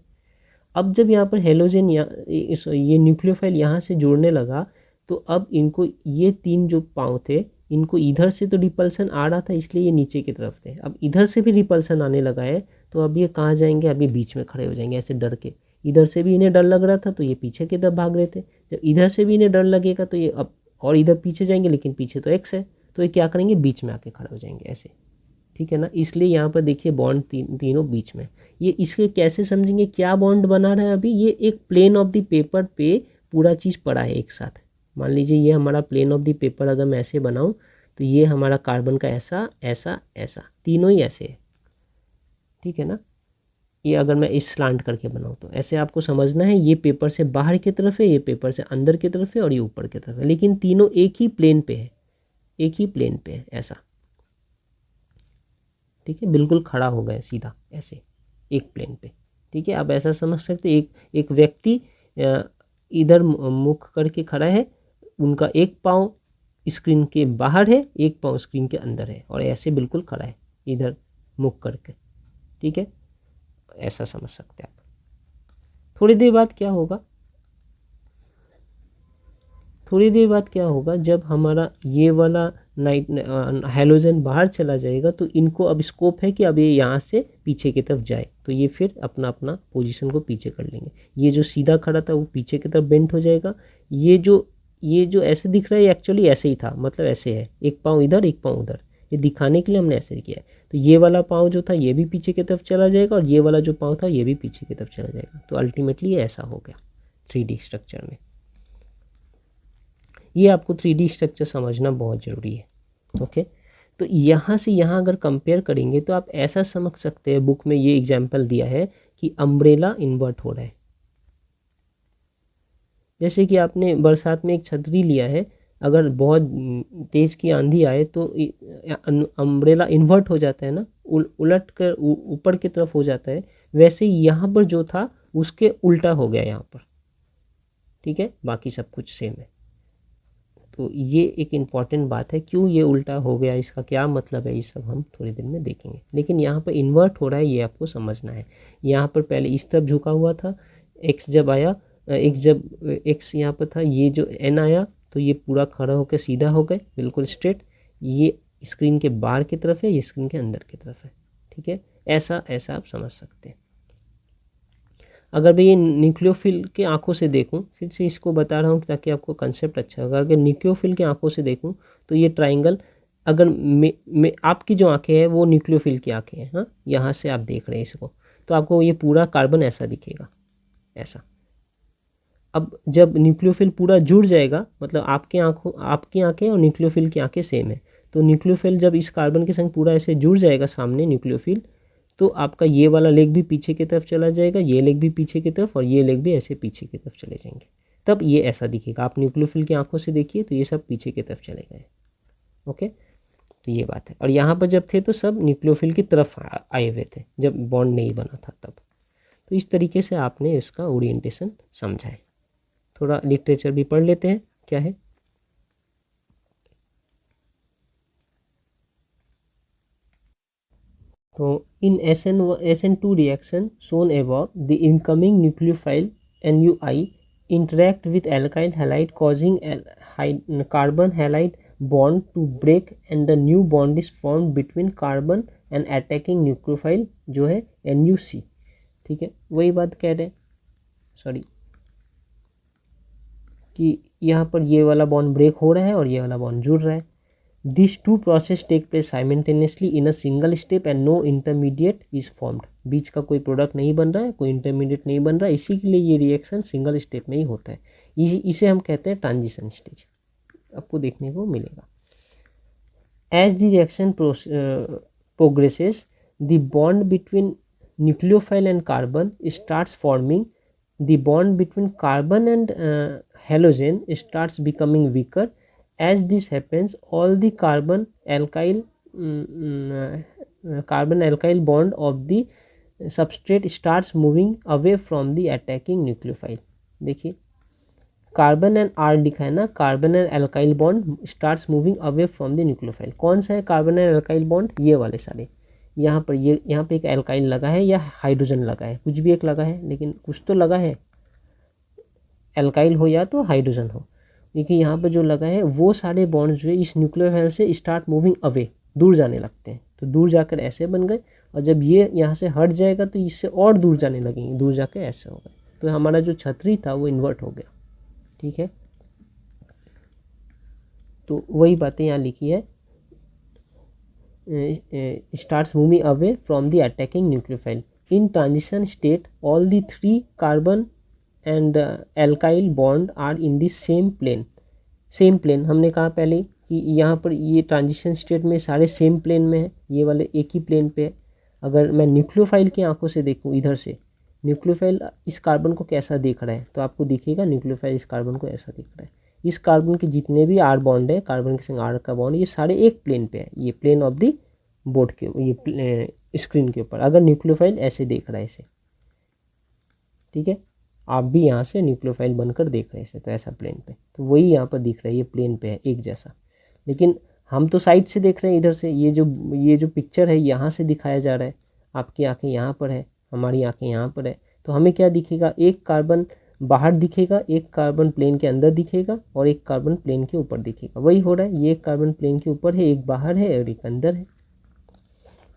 अब जब यहाँ पर हेलोजन ये न्यूक्लियोफाइल यहाँ से जुड़ने लगा तो अब इनको ये 3 जो पाँव थे इनको इधर से तो रिपल्सन आ रहा था इसलिए ये नीचे की तरफ थे, अब इधर से भी रिपल्सन आने लगा है तो अब ये कहाँ जाएंगे, अब ये बीच में खड़े हो जाएंगे ऐसे डर के। इधर से भी इन्हें डर लग रहा था तो ये पीछे की तरफ भाग रहे थे, जब इधर से भी इन्हें डर लगेगा तो ये अब और इधर पीछे जाएंगे, लेकिन पीछे तो एक्स है तो ये क्या करेंगे, बीच में आके खड़े हो जाएंगे ऐसे, ठीक है ना। इसलिए यहाँ पर देखिए बॉन्ड तीनों बीच में। ये इसके कैसे समझेंगे, क्या बॉन्ड बना रहा है अभी, ये एक प्लेन ऑफ द पेपर पे पूरा चीज़ पड़ा है एक साथ। मान लीजिए ये हमारा प्लेन ऑफ द पेपर अगर मैं ऐसे बनाऊँ तो ये हमारा कार्बन का ऐसा ऐसा ऐसा तीनों ही ऐसे है, ठीक है ना। ये अगर मैं इस स्लांट करके बनाऊँ तो ऐसे आपको समझना है, ये पेपर से बाहर की तरफ है, ये पेपर से अंदर की तरफ है और ये ऊपर की तरफ है, लेकिन तीनों एक ही प्लेन पे है, एक ही प्लेन पे है ऐसा, ठीक है, बिल्कुल खड़ा हो गया सीधा ऐसे एक प्लेन पे, ठीक है। आप ऐसा समझ सकते एक एक व्यक्ति इधर मुख करके खड़ा है, उनका एक पाँव स्क्रीन के बाहर है, एक पाँव स्क्रीन के अंदर है और ऐसे बिल्कुल खड़ा है इधर मुख करके, ठीक है, ऐसा समझ सकते हैं आप। थोड़ी देर बाद क्या होगा, थोड़ी देर बाद क्या होगा, जब हमारा ये वाला नाइट हेलोजन बाहर चला जाएगा तो इनको अब स्कोप है कि अब ये यहाँ से पीछे की तरफ जाए, तो ये फिर अपना अपना पोजीशन को पीछे कर लेंगे। ये जो सीधा खड़ा था वो पीछे की तरफ बेंट हो जाएगा, ये जो ऐसे दिख रहा है एक्चुअली ऐसे ही था, मतलब ऐसे है, एक पाँव इधर एक पाँव उधर, ये दिखाने के लिए हमने ऐसे किया है। तो ये वाला पाँव जो था ये भी पीछे की तरफ चला जाएगा और ये वाला जो पाँव था ये भी पीछे की तरफ चला जाएगा, तो अल्टीमेटली ये ऐसा हो गया 3D स्ट्रक्चर में। ये आपको 3D स्ट्रक्चर समझना बहुत ज़रूरी है, ओके। तो यहाँ से यहाँ अगर कंपेयर करेंगे तो आप ऐसा समझ सकते हैं, बुक में ये एग्जांपल दिया है कि अम्ब्रेला इन्वर्ट हो रहा है। जैसे कि आपने बरसात में एक छतरी लिया है, अगर बहुत तेज़ की आंधी आए तो अम्ब्रेला इन्वर्ट हो जाता है ना, उलट कर ऊपर की तरफ हो जाता है, वैसे ही यहाँ पर जो था उसके उल्टा हो गया यहाँ पर, ठीक है, बाकी सब कुछ सेम है। तो ये एक इम्पॉर्टेंट बात है, क्यों ये उल्टा हो गया, इसका क्या मतलब है, ये सब हम थोड़ी देर में देखेंगे। लेकिन यहाँ पर इन्वर्ट हो रहा है ये आपको समझना है। यहाँ पर पहले इस तरफ झुका हुआ था, एक्स जब आया, एक्स यहाँ पर था, ये जो एन आया तो ये पूरा खड़ा होकर सीधा हो गए बिल्कुल स्ट्रेट, ये स्क्रीन के बाहर की तरफ है, ये स्क्रीन के अंदर की तरफ है, ठीक है। ऐसा ऐसा आप समझ सकते हैं। अगर मैं ये न्यूक्लियोफिल के आंखों से देखूं, फिर से इसको बता रहा हूँ ताकि आपको कंसेप्ट अच्छा होगा। अगर न्यूक्लियोफिल के आंखों से देखूं तो ये ट्राइंगल, अगर आपकी जो आंखें हैं वो न्यूक्लियोफिल की आंखें हैं, हाँ, यहाँ से आप देख रहे हैं इसको, तो आपको ये पूरा कार्बन ऐसा दिखेगा, ऐसा। अब जब न्यूक्लियोफिल पूरा जुड़ जाएगा, मतलब आपकी आंखें और न्यूक्लियोफिल की आंखें सेम है, तो न्यूक्लियोफिल जब इस कार्बन के संग पूरा ऐसे जुड़ जाएगा सामने न्यूक्लियोफिल, तो आपका ये वाला लेग भी पीछे की तरफ चला जाएगा, ये लेग भी पीछे की तरफ और ये लेग भी ऐसे पीछे की तरफ चले जाएंगे, तब ये ऐसा दिखेगा। आप न्यूक्लियोफिल की आंखों से देखिए तो ये सब पीछे की तरफ चले गए, ओके। तो ये बात है। और यहाँ पर जब थे तो सब न्यूक्लियोफिल की तरफ आए हुए थे, जब बॉन्ड नहीं बना था तब। तो इस तरीके से आपने इसका ओरिएंटेशन समझा है। थोड़ा लिटरेचर भी पढ़ लेते हैं क्या है। तो in SN2 reaction shown above, the incoming nucleophile NUI interact with alkyl halide causing carbon halide bond to break and the new bond is formed between carbon and attacking nucleophile जो है NUC, ठीक है। वही बात कह रहे हैं, sorry, कि यहाँ पर ये वाला बॉन्ड ब्रेक हो रहा है और ये वाला बॉन्ड जुड़ रहा है। These two processes take place simultaneously in a single step and no intermediate is formed. बीच का कोई प्रोडक्ट नहीं बन रहा है, कोई इंटरमीडिएट नहीं बन रहा है, इसी के लिए ये रिएक्शन सिंगल स्टेप में ही होता है। इसे हम कहते हैं ट्रांजिशन स्टेज, आपको देखने को मिलेगा। As the reaction progresses, the bond between nucleophile and carbon starts forming. The bond between carbon and halogen starts becoming weaker. As this happens, all the carbon alkyl bond of the substrate starts moving away from the attacking nucleophile. देखिए carbon and are लिखा है ना, carbon and alkyl bond starts moving away from the nucleophile. कौन सा है carbon and alkyl bond? ये वाले सारे। यहाँ पर ये यहाँ पे एक एल्काइल लगा है या हाइड्रोजन लगा है, कुछ भी एक लगा है, लेकिन कुछ तो लगा है, एल्काइल हो या तो हाइड्रोजन हो। देखिए यहाँ पर जो लगा है वो सारे बॉन्ड्स जो है इस न्यूक्लियोफाइल से स्टार्ट मूविंग अवे, दूर जाने लगते हैं। तो दूर जाकर ऐसे बन गए, और जब ये यहाँ से हट जाएगा तो इससे और दूर जाने लगेंगे, दूर जाकर ऐसे हो गए। तो हमारा जो छतरी था वो इन्वर्ट हो गया। ठीक है, तो वही बातें यहाँ लिखी है, starts moving away from the attacking nucleophile. In transition state all the 3 carbon and alkyl bond are in the same plane. Same plane हमने कहा पहले कि यहाँ पर ये ट्रांजिशन स्टेट में सारे सेम प्लेन में है, ये वाले एक ही प्लेन पे है। अगर मैं न्यूक्लियोफाइल की आंखों से देखूँ इधर से, न्यूक्लियोफाइल इस कार्बन को कैसा दिख रहा है, तो आपको दिखेगा न्यूक्लियोफाइल इस कार्बन को ऐसा दिख रहा है। इस कार्बन के जितने भी आर बॉन्ड है, कार्बन के संग आर का बॉन्ड, ये सारे एक प्लेन पे है, ये प्लेन ऑफ द बोर्ड के, ये स्क्रीन के ऊपर। अगर न्यूक्लियोफाइल ऐसे देख रहा है इसे, ठीक है, आप भी यहाँ से न्यूक्लियोफाइल बनकर देख रहे हैं इसे, तो ऐसा प्लेन पे, तो वही यहाँ पर दिख रहा है, ये प्लेन पे है एक जैसा। लेकिन हम तो साइड से देख रहे हैं इधर से, ये जो पिक्चर है यहाँ से दिखाया जा रहा है। आपकी आंखें यहाँ पर है, हमारी आंखें यहाँ पर है, तो हमें क्या दिखेगा, एक कार्बन बाहर दिखेगा, एक कार्बन प्लेन के अंदर दिखेगा, और एक कार्बन प्लेन के ऊपर दिखेगा। वही हो रहा है, ये एक कार्बन प्लेन के ऊपर है, एक बाहर है और एक अंदर है।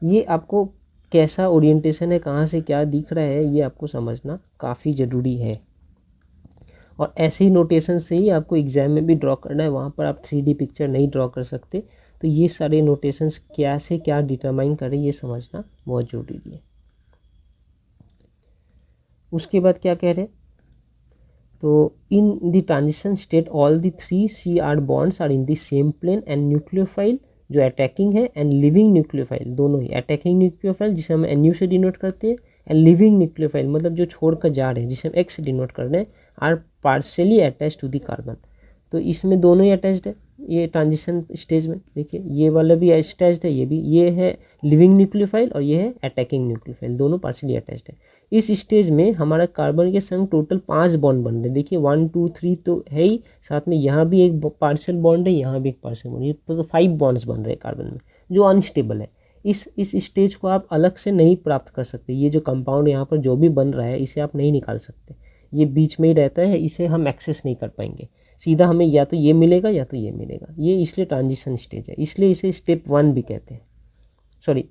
ये आपको कैसा ओरिएंटेशन है, कहाँ से क्या दिख रहा है, ये आपको समझना काफ़ी ज़रूरी है। और ऐसे ही नोटेशन से ही आपको एग्ज़ाम में भी ड्रॉ करना है, वहाँ पर आप 3D पिक्चर नहीं ड्रॉ कर सकते। तो ये सारे नोटेशंस क्या से क्या डिटरमाइन करें, ये समझना बहुत ज़रूरी है। उसके बाद क्या कह रहे हैं, तो in the transition state all the 3 CR bonds are in the same plane and nucleophile जो अटैकिंग है एंड लिविंग न्यूक्लियोफाइल, दोनों ही, अटैकिंग न्यूक्लियोफाइल जिसे हम NU से डिनोट करते हैं, एंड लिविंग न्यूक्लियोफाइल मतलब जो छोड़कर जा रहे हैं जिसे हम X से डिनोट कर रहे हैं, are partially attach to the carbon. तो इसमें दोनों ही अटैच्ड है, ये ट्रांजिशन स्टेज में देखिए ये वाला भी अटैच्ड है, ये भी, ये है लिविंग न्यूक्लियोफाइल और ये है अटैकिंग न्यूक्लियोफाइल, दोनों पार्शियली अटैच्ड है। इस स्टेज में हमारा कार्बन के संग टोटल 5 बॉन्ड बन रहे हैं। देखिए 1 2 3 तो है ही, साथ में यहाँ भी एक पार्शियल बॉन्ड है, यहाँ भी एक पार्शियल बॉन्ड, ये तो 5 बॉन्ड्स बन रहे हैं कार्बन में, जो अनस्टेबल है। इस स्टेज को आप अलग से नहीं प्राप्त कर सकते। ये जो कंपाउंड यहाँ पर जो भी बन रहा है इसे आप नहीं निकाल सकते, ये बीच में ही रहता है, इसे हम एक्सेस नहीं कर पाएंगे। सीधा हमें या तो ये मिलेगा या तो ये मिलेगा, ये इसलिए ट्रांजिशन स्टेज है, इसलिए इसे स्टेप 1 भी कहते हैं, सॉरी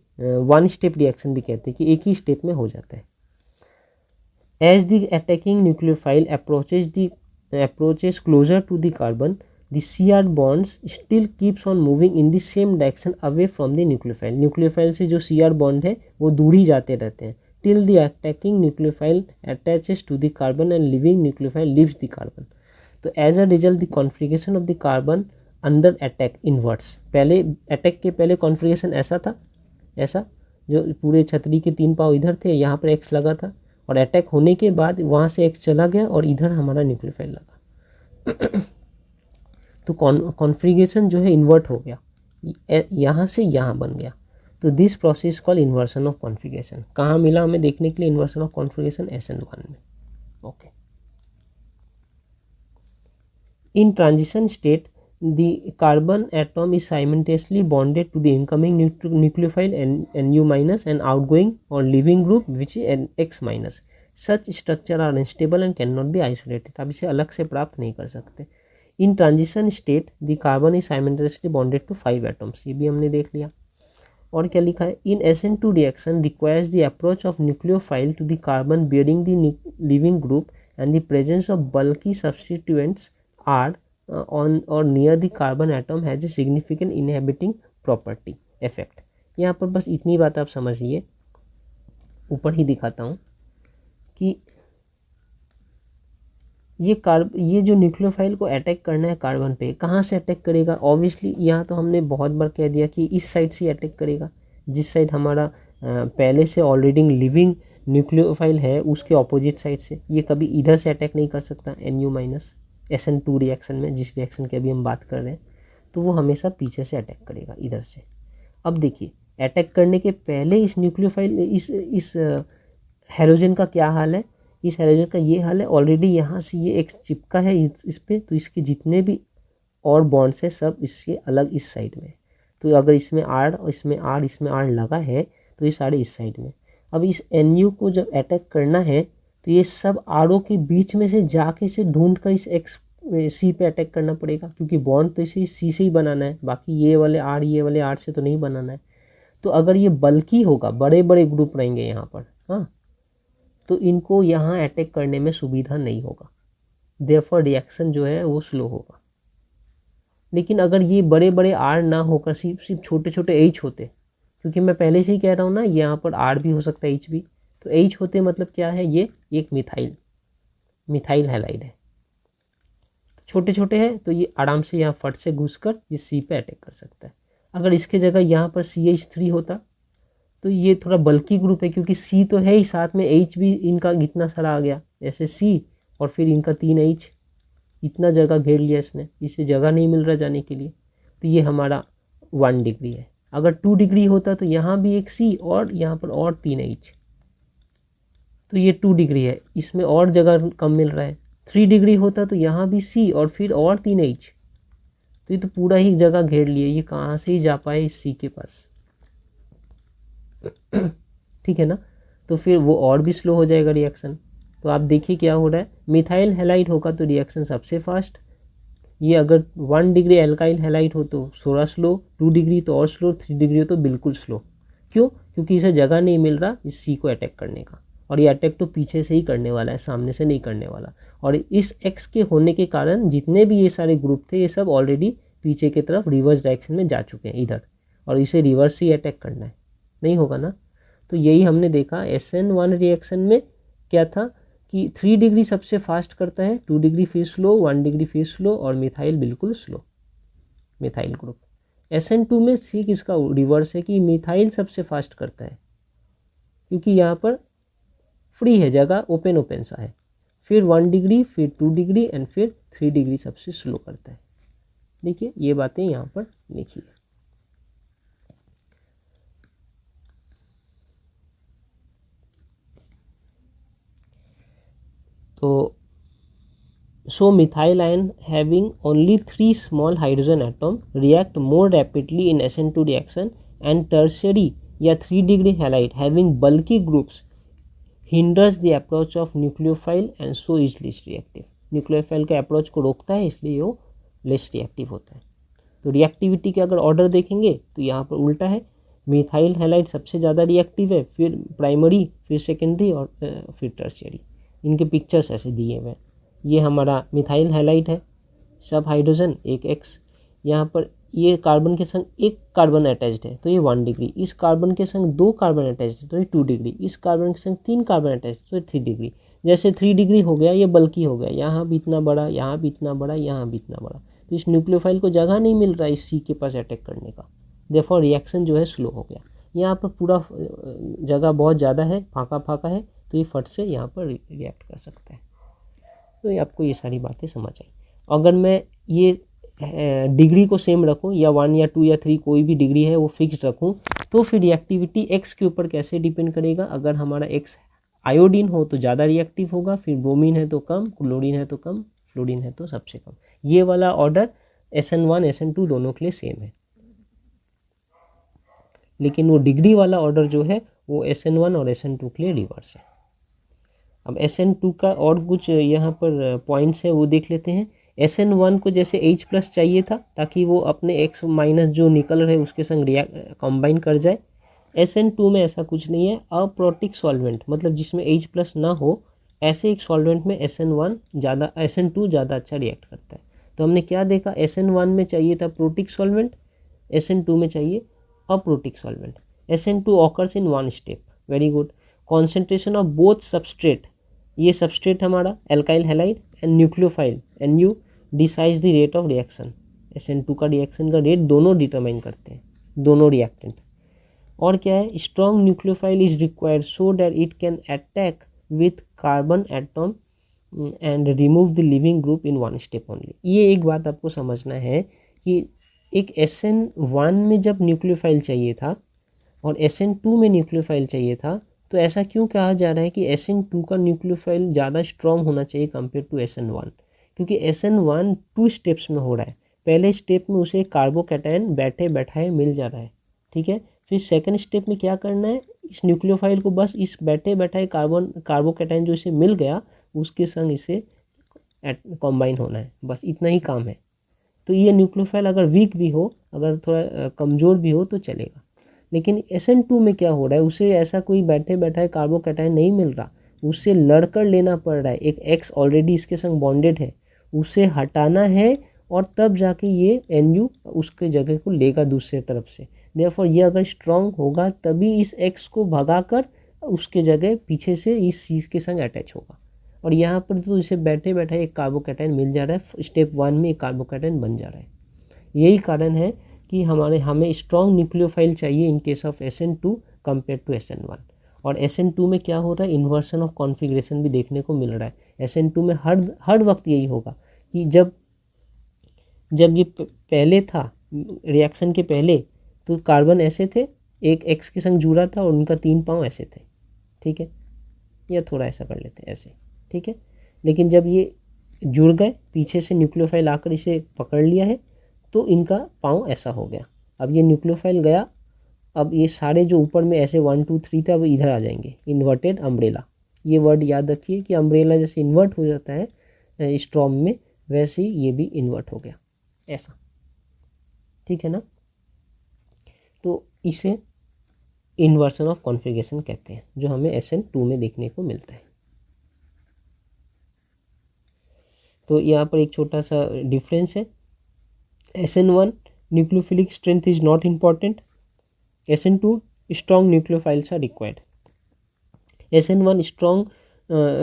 1 स्टेप रिएक्शन भी कहते हैं कि एक ही स्टेप में हो जाता है। As the attacking nucleophile approaches closer to the carbon, the CR bonds still keeps on moving in the same direction away from the nucleophile. Nucleophile से जो CR bond है वो दूर ही जाते रहते हैं till the attacking nucleophile attaches to the carbon and living nucleophile leaves the carbon. तो as a result the configuration of the carbon under attack inverts. पहले अटैक के पहले कॉन्फ़िगरेशन ऐसा था, ऐसा जो पूरे छतरी के 3 पाव इधर थे, यहाँ पर X लगा था, और अटैक होने के बाद वहाँ से X चला गया और इधर हमारा न्यूक्लियोफाइल लगा। तो कॉन्फ़िगरेशन जो है इन्वर्ट हो गया, यहाँ से यहाँ बन गया। तो this process call inversion of configuration. कहाँ मिला हमें देखने के लिए इन्वर्सन ऑफ कॉन्फ़िगरेशन? SN1 में। Okay, in transition state the carbon atom is simultaneously bonded to the incoming nucleophile NU minus and outgoing or leaving group which is X minus. Such structure are unstable and cannot be isolated. आप इसे अलग से प्राप्त नहीं कर सकते। In transition state the carbon is simultaneously bonded to 5 atoms. ये भी हमने देख लिया। और क्या लिखा है, in SN2 reaction requires the approach of nucleophile to the carbon bearing the leaving group and the presence of bulky substituents are on or near the carbon atom has a significant inhibiting property effect. यहाँ पर बस इतनी बात आप समझिए, ऊपर ही दिखाता हूँ कि ये जो न्यूक्लियोफाइल को अटैक करना है कार्बन पे, कहाँ से अटैक करेगा? ऑब्वियसली यहाँ तो हमने बहुत बार कह दिया कि इस साइड से अटैक करेगा, जिस साइड हमारा पहले से ऑलरेडी लिविंग न्यूक्लियोफाइल है उसके ऑपोजिट साइड से। ये कभी इधर से अटैक नहीं कर सकता NU माइनस SN2 रिएक्शन में, जिस रिएक्शन की अभी हम बात कर रहे हैं, तो वो हमेशा पीछे से अटैक करेगा, इधर से। अब देखिए अटैक करने के पहले इस न्यूक्लियोफाइल इस हैलोजन का क्या हाल है, इस हैलोजन का ये हाल है, ऑलरेडी यहाँ से ये एक्स चिपका है इस पे, तो इसके जितने भी और बॉन्ड्स है सब इससे अलग इस साइड में। तो अगर इसमें आर और इसमें आर लगा है तो ये सारे इस साइड में। अब इस NU को जब अटैक करना है तो ये सब आर के बीच में से जाके इसे ढूंढ कर इस एक्स सी पे अटैक करना पड़ेगा, क्योंकि बॉन्ड तो इसे सी से ही बनाना है, बाकी ये वाले आर से तो नहीं बनाना है। तो अगर ये बल्कि होगा, बड़े बड़े ग्रुप रहेंगे यहाँ पर, हाँ, तो इनको यहाँ अटैक करने में सुविधा नहीं होगा, देयरफॉर रिएक्शन जो है वो स्लो होगा। लेकिन अगर ये बड़े बड़े आर ना होकर सिर्फ छोटे छोटे एच होते, क्योंकि मैं पहले से ही कह रहा हूँ ना यहाँ पर आर भी हो सकता है एच भी, तो एच होते मतलब क्या है, ये एक मिथाइल हैलाइड है, तो छोटे छोटे हैं तो ये आराम से यहाँ फट से घुसकर ये सी पे अटैक कर सकता है। अगर इसके जगह यहाँ पर CH3 होता तो ये थोड़ा बल्कि ग्रुप है, क्योंकि सी तो है ही, साथ में एच भी इनका इतना सारा आ गया, ऐसे सी और फिर इनका 3 एच, इतना जगह घेर लिया इसने, इसे जगह नहीं मिल रहा जाने के लिए, तो ये हमारा 1 डिग्री है। अगर 2 डिग्री होता तो यहाँ भी एक सी और यहाँ पर और 3 एच, तो ये 2 डिग्री है, इसमें और जगह कम मिल रहा है। 3 डिग्री होता तो यहाँ भी सी और फिर और 3 एच, तो ये तो पूरा ही जगह घेर लिए, ये कहाँ से ही जा पाए इस सी के पास। ठीक है ना, तो फिर वो और भी स्लो हो जाएगा रिएक्शन। तो आप देखिए क्या हो रहा है, मिथाइल हैलाइड होगा तो रिएक्शन सबसे फास्ट, ये अगर 1 डिग्री एल्काइल हैलाइड हो तो थोड़ा स्लो, 2 डिग्री तो और स्लो, 3 डिग्री हो तो बिल्कुल स्लो। क्यों? क्योंकि इसे जगह नहीं मिल रहा इस सी को अटैक करने का, और ये अटैक तो पीछे से ही करने वाला है, सामने से नहीं करने वाला। और इस एक्स के होने के कारण जितने भी ये सारे ग्रुप थे ये सब ऑलरेडी पीछे की तरफ रिवर्स डायरेक्शन में जा चुके हैं इधर, और इसे रिवर्स ही अटैक करना है, नहीं होगा ना। तो यही हमने देखा SN1 रिएक्शन में क्या था कि 3 डिग्री सबसे फास्ट करता है, 2 डिग्री फिर स्लो, 1 डिग्री फिर स्लो, और मिथाइल बिल्कुल स्लो, मिथाइल ग्रुप। SN2 में ठीक इसका रिवर्स है कि मिथाइल सबसे फास्ट करता है, क्योंकि यहाँ पर फ्री है जगह, ओपन सा है, फिर 1 डिग्री, फिर 2 डिग्री एंड फिर 3 डिग्री सबसे स्लो करता है। देखिए ये बातें यहाँ पर लिखी है। तो so methyl ion having only 3 small hydrogen atom react more rapidly in SN2 reaction, and tertiary या 3 degree halide having bulky groups hinders the approach of nucleophile and so is least reactive। Nucleophile के approach को रोकता है, इसलिए वो less reactive होता है। तो रिएक्टिविटी के अगर ऑर्डर देखेंगे तो यहाँ पर उल्टा है, मिथाइल हैलाइड सबसे ज़्यादा रिएक्टिव है, फिर प्राइमरी, फिर सेकेंडरी और फिर टर्शियरी। इनके पिक्चर्स ऐसे दिए हुए हैं। ये हमारा मिथाइल हैलाइड है, सब हाइड्रोजन एक एक्स, यहाँ पर ये कार्बन के संग एक कार्बन अटैच्ड है तो ये 1 डिग्री, इस कार्बन के संग 2 कार्बन अटैच्ड है तो ये 2 डिग्री, इस कार्बन के संग 3 कार्बन अटैच्ड तो ये 3 डिग्री। जैसे 3 डिग्री हो गया ये बल्कि हो गया, यहाँ भी इतना बड़ा, यहाँ भी इतना बड़ा, यहाँ भी इतना बड़ा, तो इस न्यूक्लियोफाइल को जगह नहीं मिल रहा इस सी के पास अटैक करने का, देयरफॉर रिएक्शन जो है स्लो हो गया। यहाँ पर पूरा जगह बहुत ज़्यादा है, फाँका है, तो ये फट से यहाँ पर रिएक्ट कर सकता है। तो ये आपको ये सारी बातें समझ आई। अगर मैं ये डिग्री को सेम रखूँ, या 1 या 2 या 3 कोई भी डिग्री है वो फिक्स रखूँ, तो फिर रिएक्टिविटी एक्स के ऊपर कैसे डिपेंड करेगा। अगर हमारा एक्स आयोडीन हो तो ज़्यादा रिएक्टिव होगा, फिर ब्रोमीन है तो कम, क्लोरीन है तो कम, फ्लोरीन है तो सबसे कम। ये वाला ऑर्डर SN1 SN2 दोनों के लिए सेम है, लेकिन वो डिग्री वाला ऑर्डर जो है वो SN1 और SN2 के लिए रिवर्स है। अब SN2 का और कुछ यहाँ पर पॉइंट्स है वो देख लेते हैं। SN1 को जैसे H+ चाहिए था ताकि वो अपने X- जो निकल रहे उसके संग कंबाइन कर जाए। SN2 में ऐसा कुछ नहीं है। अप्रोटिक सॉल्वेंट मतलब जिसमें H+ ना हो, ऐसे एक सॉल्वेंट में SN2 ज़्यादा अच्छा रिएक्ट करता है। तो हमने क्या देखा, SN1 में चाहिए था प्रोटिक सॉल्वेंट, SN2 में चाहिए aprotic solvent. SN2 occurs in 1 step, very good. Concentration of both substrate, ये सबस्ट्रेट हमारा alkyl halide and nucleophile NU decides the rate of reaction. SN2 का रिएक्शन का रेट दोनों डिटरमाइन करते हैं, दोनों रिएक्टेंट। और क्या है, strong nucleophile is required so that it can attack with carbon atom and remove the leaving group in 1 step only. ये एक बात आपको समझना है कि एक SN1 में जब न्यूक्लियोफाइल चाहिए था और SN2 में न्यूक्लियोफाइल चाहिए था, तो ऐसा क्यों कहा जा रहा है कि SN2 का न्यूक्लियोफाइल ज़्यादा स्ट्रॉन्ग होना चाहिए कंपेयर टू SN1? क्योंकि SN1 2 स्टेप्स में हो रहा है। पहले स्टेप में उसे कार्बोकैटायन बैठे बैठाए मिल जा रहा है, ठीक है। फिर सेकंड स्टेप में क्या करना है, इस न्यूक्लियोफाइल को बस इस बैठे बैठाए कार्बोकैटायन जो इसे मिल गया उसके संग इसे कॉम्बाइन होना है, बस इतना ही काम है। तो ये न्यूक्लियोफाइल अगर वीक भी हो, अगर थोड़ा कमज़ोर भी हो तो चलेगा। लेकिन SN2 में क्या हो रहा है, उसे ऐसा कोई बैठे बैठाए कार्बोकैटायन नहीं मिल रहा, उसे लड़कर लेना पड़ रहा है। एक X ऑलरेडी इसके संग बॉन्डेड है, उसे हटाना है और तब जाके ये NU उसके जगह को लेगा दूसरे तरफ से। देयरफॉर ये अगर स्ट्रॉन्ग होगा तभी इस X को भगाकर उसके जगह पीछे से इस चीज़ के संग अटैच होगा। और यहाँ पर तो इसे बैठे बैठे एक कार्बोकैटायन मिल जा रहा है, स्टेप 1 में एक कार्बोकैटायन बन जा रहा है। यही कारण है कि हमें स्ट्रॉन्ग न्यूक्लियोफाइल चाहिए in case of SN2 compare to SN1। और SN2 में क्या हो रहा है, इन्वर्सन ऑफ कॉन्फ़िगरेशन भी देखने को मिल रहा है। SN2 में हर वक्त यही होगा कि जब ये पहले था रिएक्शन के पहले, तो कार्बन ऐसे थे, एक X के संग जुड़ा था और उनका 3 पाँव ऐसे थे, ठीक है। या थोड़ा ऐसा कर लेते हैं ऐसे, ठीक है। लेकिन जब ये जुड़ गए, पीछे से न्यूक्लियोफाइल आकर इसे पकड़ लिया है, तो इनका पाँव ऐसा हो गया। अब ये न्यूक्लियोफाइल गया, अब ये सारे जो ऊपर में ऐसे 1 2 3 थे अब इधर आ जाएंगे, इन्वर्टेड अम्ब्रेला। ये वर्ड याद रखिए कि अम्ब्रेला जैसे इन्वर्ट हो जाता है स्ट्रॉम में, वैसे ही ये भी इन्वर्ट हो गया ऐसा, ठीक है ना। तो इसे इन्वर्सन ऑफ कॉन्फ़िगरेशन कहते हैं, जो हमें SN2 में देखने को मिलता है। तो यहाँ पर एक छोटा सा डिफरेंस है। SN1 nucleophilic strength is not important, SN2 strong nucleophiles are required. SN1 strong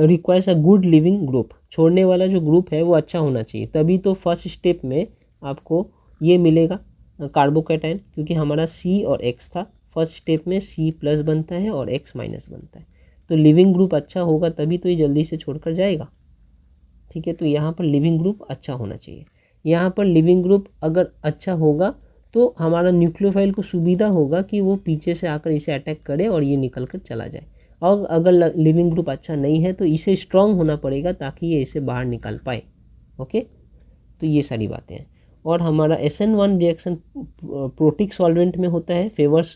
requires a good leaving group, छोड़ने वाला जो ग्रुप है वो अच्छा होना चाहिए, तभी तो फर्स्ट स्टेप में आपको ये मिलेगा कार्बोकैटायन, क्योंकि हमारा C और X था। फर्स्ट स्टेप में C+ बनता है और X- बनता है। तो लिविंग ग्रुप अच्छा होगा तभी तो ये जल्दी से छोड़कर जाएगा, ठीक है। तो यहाँ पर लिविंग ग्रुप अच्छा होना चाहिए। यहाँ पर लिविंग ग्रुप अगर अच्छा होगा तो हमारा न्यूक्लियोफाइल को सुविधा होगा कि वो पीछे से आकर इसे अटैक करे और ये निकल कर चला जाए। और अगर लिविंग ग्रुप अच्छा नहीं है तो इसे स्ट्रॉन्ग होना पड़ेगा ताकि ये इसे बाहर निकाल पाए, ओके। तो ये सारी बातें हैं। और हमारा SN1 रिएक्शन प्रोटिक सॉल्वेंट में होता है, फेवर्स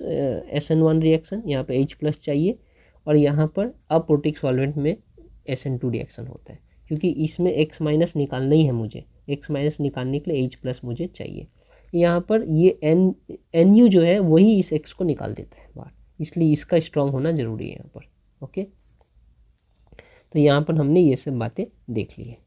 SN1 रिएक्शन, यहाँ पे H+ चाहिए। और यहाँ पर अप्रोटिक सॉल्वेंट में SN2 रिएक्शन होता है, क्योंकि इसमें X- निकालना ही है मुझे, X- निकालने के लिए H+ मुझे चाहिए। यहाँ पर ये NU जो है वही इस X को निकाल देता है बाहर, इसलिए इसका स्ट्रॉन्ग होना ज़रूरी है यहाँ पर, ओके। तो यहाँ पर हमने ये सब बातें देख ली है।